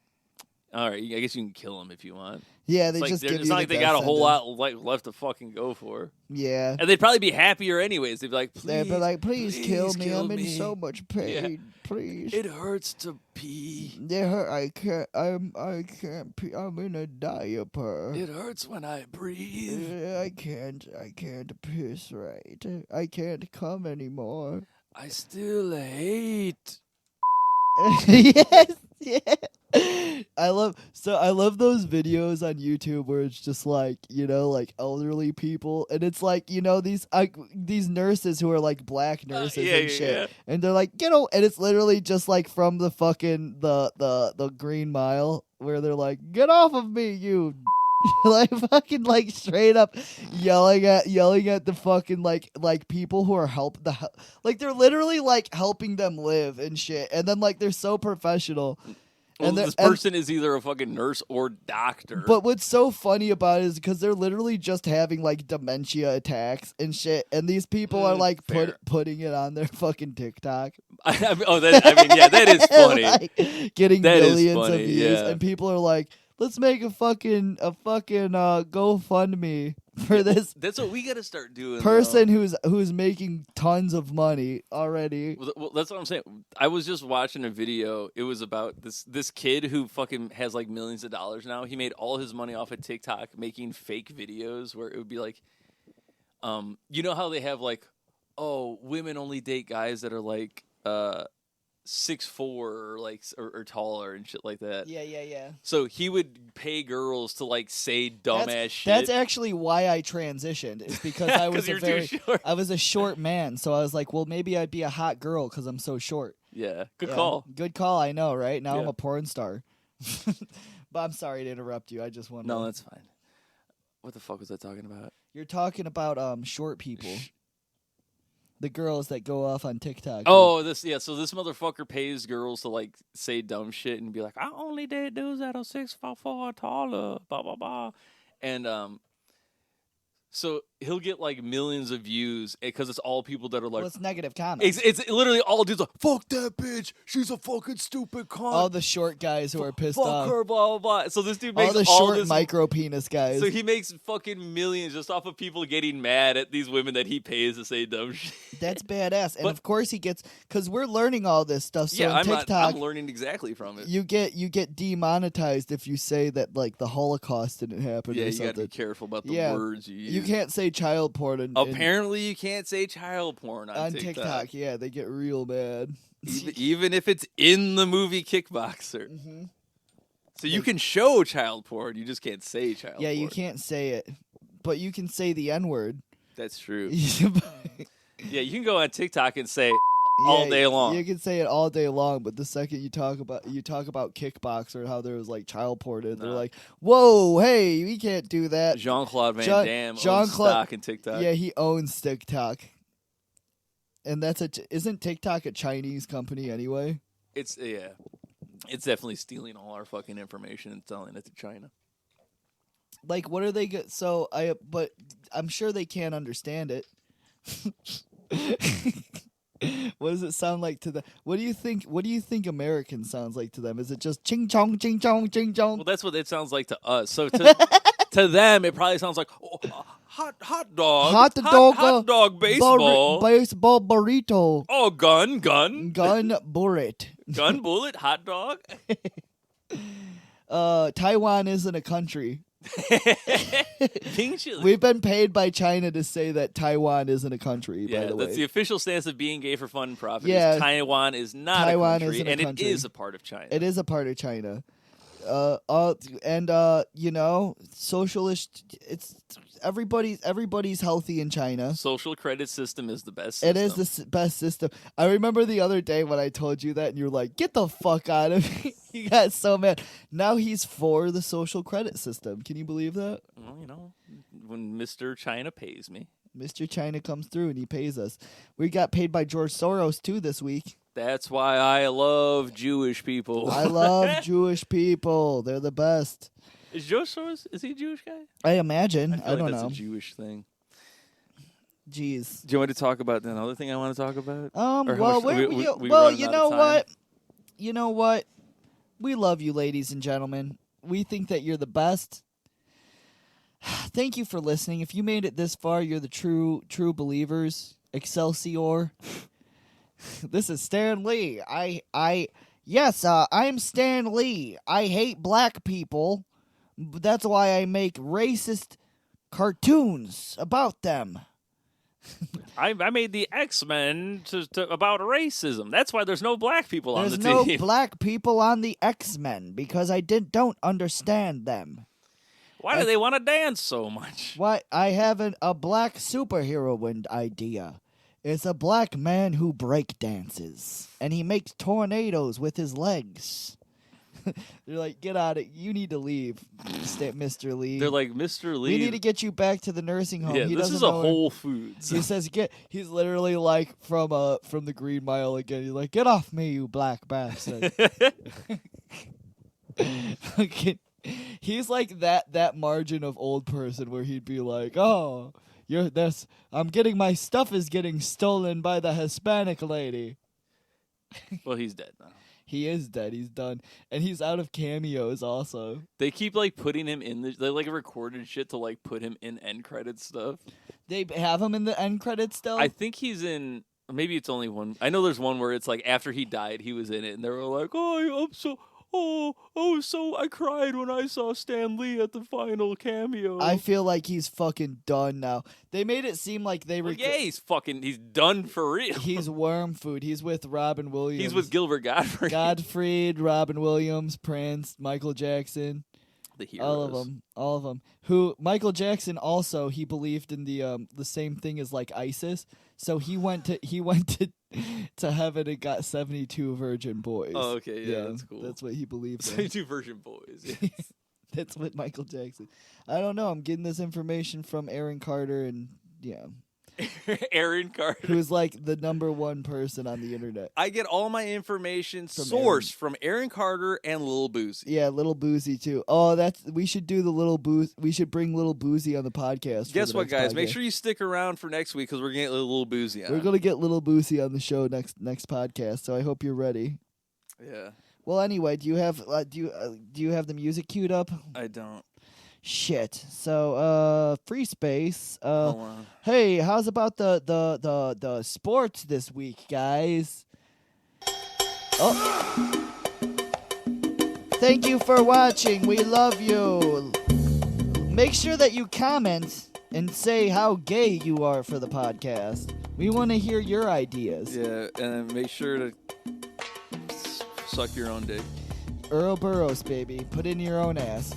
[SPEAKER 2] all right, I guess you can kill them if you want.
[SPEAKER 1] Yeah, they
[SPEAKER 2] it's
[SPEAKER 1] just
[SPEAKER 2] like,
[SPEAKER 1] give you
[SPEAKER 2] it's not like
[SPEAKER 1] the
[SPEAKER 2] they
[SPEAKER 1] death
[SPEAKER 2] got a whole
[SPEAKER 1] sentence.
[SPEAKER 2] lot left to fucking go for.
[SPEAKER 1] Yeah,
[SPEAKER 2] and they'd probably be happier anyways. They'd be like,
[SPEAKER 1] please kill me. I'm in so much pain.
[SPEAKER 2] Yeah.
[SPEAKER 1] Please.
[SPEAKER 2] It hurts to pee.
[SPEAKER 1] It hurt. I can't pee. I'm in a diaper.
[SPEAKER 2] It hurts when I breathe.
[SPEAKER 1] I can't piss right. I can't come anymore.
[SPEAKER 2] I still hate.
[SPEAKER 1] Yes, yeah. I love those videos on YouTube where it's just like, like elderly people, and it's like, these nurses who are like black nurses and shit. And they're like, and it's literally just like from the fucking the Green Mile where they're like, get off of me, you like fucking like straight up yelling at the fucking like people who are like they're literally like helping them live and shit, and then like they're so professional.
[SPEAKER 2] Well, this person is either a fucking nurse or doctor.
[SPEAKER 1] But what's so funny about it is because they're literally just having like dementia attacks and shit, and these people are like putting it on their fucking TikTok.
[SPEAKER 2] That is funny.
[SPEAKER 1] Like, getting millions of views, and people are like, let's make a fucking GoFundMe for this.
[SPEAKER 2] That's what we got to start doing.
[SPEAKER 1] Person who's making tons of money already.
[SPEAKER 2] Well, that's what I'm saying. I was just watching a video. It was about this kid who fucking has like millions of dollars now. He made all his money off of TikTok making fake videos where it would be like, you know how they have like, oh, women only date guys that are like 6'4" or like or taller and shit like that.
[SPEAKER 1] Yeah.
[SPEAKER 2] So he would pay girls to like say dumbass shit.
[SPEAKER 1] That's actually why I transitioned. Is because I was I was a short man, so I was like, well, maybe I'd be a hot girl because I'm so short.
[SPEAKER 2] Yeah, good call.
[SPEAKER 1] Good call. I know, right? Now I'm a porn star. But I'm sorry to interrupt you. I just want.
[SPEAKER 2] No, that's fine. What the fuck was I talking about?
[SPEAKER 1] You're talking about short people. The girls that go off on TikTok.
[SPEAKER 2] Oh, so this motherfucker pays girls to like say dumb shit and be like, I only date dudes that are 6'4" or taller, blah blah blah, and so he'll get like millions of views because it's all people that are like,
[SPEAKER 1] well, it's negative comments.
[SPEAKER 2] It's literally all dudes like, fuck that bitch, she's a fucking stupid cunt.
[SPEAKER 1] All the short guys who are pissed off.
[SPEAKER 2] Fuck her, blah blah blah. So this dude makes
[SPEAKER 1] all the short micro penis guys.
[SPEAKER 2] So he makes fucking millions just off of people getting mad at these women that he pays to say dumb shit.
[SPEAKER 1] That's badass, and of course he gets, because we're learning all this stuff. So on TikTok,
[SPEAKER 2] I'm learning exactly from it.
[SPEAKER 1] You get demonetized if you say that like the Holocaust didn't happen.
[SPEAKER 2] Yeah,
[SPEAKER 1] or
[SPEAKER 2] you
[SPEAKER 1] something.
[SPEAKER 2] gotta be careful about the words you use.
[SPEAKER 1] You can't say child porn.
[SPEAKER 2] Apparently, you can't say child porn on
[SPEAKER 1] TikTok. Yeah, they get real mad.
[SPEAKER 2] Even if it's in the movie Kickboxer.
[SPEAKER 1] Mm-hmm.
[SPEAKER 2] So you can show child porn, you just can't say child porn.
[SPEAKER 1] Yeah, you can't say it, but you can say the N-word.
[SPEAKER 2] That's true. Yeah, you can go on TikTok and say all day long.
[SPEAKER 1] You can say it all day long, but the second you talk about Kickboxer and how there was like child porn, and they're like, "Whoa, hey, we can't do that."
[SPEAKER 2] Jean-Claude Van Damme owns stock in TikTok.
[SPEAKER 1] Yeah, he owns TikTok, and isn't TikTok a Chinese company anyway?
[SPEAKER 2] It's definitely stealing all our fucking information and selling it to China.
[SPEAKER 1] Like, what are they? But I'm sure they can't understand it. What does it sound like to them? What do you think American sounds like to them? Is it just ching chong, ching chong, ching chong?
[SPEAKER 2] Well, that's what it sounds like to us. So to them, it probably sounds like hot dog, hot dog, baseball,
[SPEAKER 1] baseball burrito.
[SPEAKER 2] Oh, gun
[SPEAKER 1] bullet,
[SPEAKER 2] gun bullet, hot dog.
[SPEAKER 1] Taiwan isn't a country.
[SPEAKER 2] Pink chili.
[SPEAKER 1] We've been paid by China to say that Taiwan isn't a country.
[SPEAKER 2] Yeah,
[SPEAKER 1] by the way,
[SPEAKER 2] that's the official stance of being gay for fun and profit.
[SPEAKER 1] Yeah,
[SPEAKER 2] is Taiwan is not
[SPEAKER 1] Taiwan
[SPEAKER 2] a country,
[SPEAKER 1] isn't a
[SPEAKER 2] and
[SPEAKER 1] country.
[SPEAKER 2] it is a part of China.
[SPEAKER 1] It is a part of China. Socialist. It's everybody's healthy in China.
[SPEAKER 2] Social credit system is the best system.
[SPEAKER 1] It is the best system. I remember the other day when I told you that, and you're like, "Get the fuck out of me!" You got so mad. Now he's for the social credit system. Can you believe that?
[SPEAKER 2] Well, when Mr. China pays me.
[SPEAKER 1] Mr. China comes through and he pays us. We got paid by George Soros too this week.
[SPEAKER 2] That's why I love Jewish people.
[SPEAKER 1] I love Jewish people. They're the best.
[SPEAKER 2] Is George Soros, is he a Jewish guy?
[SPEAKER 1] I imagine.
[SPEAKER 2] I
[SPEAKER 1] don't
[SPEAKER 2] that's
[SPEAKER 1] know.
[SPEAKER 2] a Jewish thing.
[SPEAKER 1] Jeez.
[SPEAKER 2] Do you want to talk about another thing I want to talk about?
[SPEAKER 1] You know what? We love you, ladies and gentlemen. We think that you're the best. Thank you for listening. If you made it this far, you're the true believers. Excelsior. This is Stan Lee. I'm Stan Lee. I hate black people. That's why I make racist cartoons about them.
[SPEAKER 2] I made the X-Men about racism. That's why there's no black people on the team.
[SPEAKER 1] There's no black people on the X-Men because I don't understand them.
[SPEAKER 2] Why do they want to dance so much?
[SPEAKER 1] Why I have a black superhero idea. It's a black man who break dances, and he makes tornadoes with his legs. They're like, get out of it. You need to leave, Mr. Lee.
[SPEAKER 2] They're like, Mr. Lee.
[SPEAKER 1] We need to get you back to the nursing home.
[SPEAKER 2] Yeah, this is a Whole Foods.
[SPEAKER 1] He says, he's literally like from the Green Mile again. He's like, get off me, you black bastard. He's like that margin of old person where he'd be like, oh, I'm getting my stuff is getting stolen by the Hispanic lady.
[SPEAKER 2] Well, he's dead now.
[SPEAKER 1] He is dead. He's done. And he's out of cameos also.
[SPEAKER 2] They keep like putting him in they like recorded shit to like put him in end credits stuff.
[SPEAKER 1] They have him in the end credits still?
[SPEAKER 2] I think he's in, maybe it's only one. I know there's one where it's like after he died, he was in it and they were like, so I cried when I saw Stan Lee at the final cameo.
[SPEAKER 1] I feel like he's fucking done now. They made it seem like they were...
[SPEAKER 2] he's done for real.
[SPEAKER 1] He's worm food. He's with Robin Williams.
[SPEAKER 2] He's with Gilbert Gottfried.
[SPEAKER 1] Robin Williams, Prince, Michael Jackson.
[SPEAKER 2] The heroes.
[SPEAKER 1] All of them. Who Michael Jackson also, he believed in the same thing as like ISIS. So he went to heaven and got 72 virgin boys.
[SPEAKER 2] Oh, okay, yeah, that's cool.
[SPEAKER 1] That's what he believed in.
[SPEAKER 2] 72 virgin boys. Yes.
[SPEAKER 1] That's what Michael Jackson. I don't know. I'm getting this information from Aaron Carter and
[SPEAKER 2] Aaron Carter,
[SPEAKER 1] who's like the #1 person on the internet.
[SPEAKER 2] I get all my information sourced from Aaron Carter and Lil Boozy.
[SPEAKER 1] Yeah, Lil Boozy too. Oh, we should do the Lil Boozy. We should bring Lil Boozy on the podcast.
[SPEAKER 2] Guess what, guys? Make sure you stick around for next week because we're gonna get Lil Boozy on.
[SPEAKER 1] We're gonna get Lil Boozy on the show next podcast. So I hope you're ready.
[SPEAKER 2] Yeah.
[SPEAKER 1] Well, anyway, do you have the music queued up?
[SPEAKER 2] I don't.
[SPEAKER 1] Shit. So, free space.
[SPEAKER 2] Hold on.
[SPEAKER 1] Hey, how's about the sports this week, guys? Oh. Thank you for watching. We love you. Make sure that you comment and say how gay you are for the podcast. We want to hear your ideas.
[SPEAKER 2] Yeah, and make sure to suck your own dick.
[SPEAKER 1] Earl Burroughs, baby. Put in your own ass.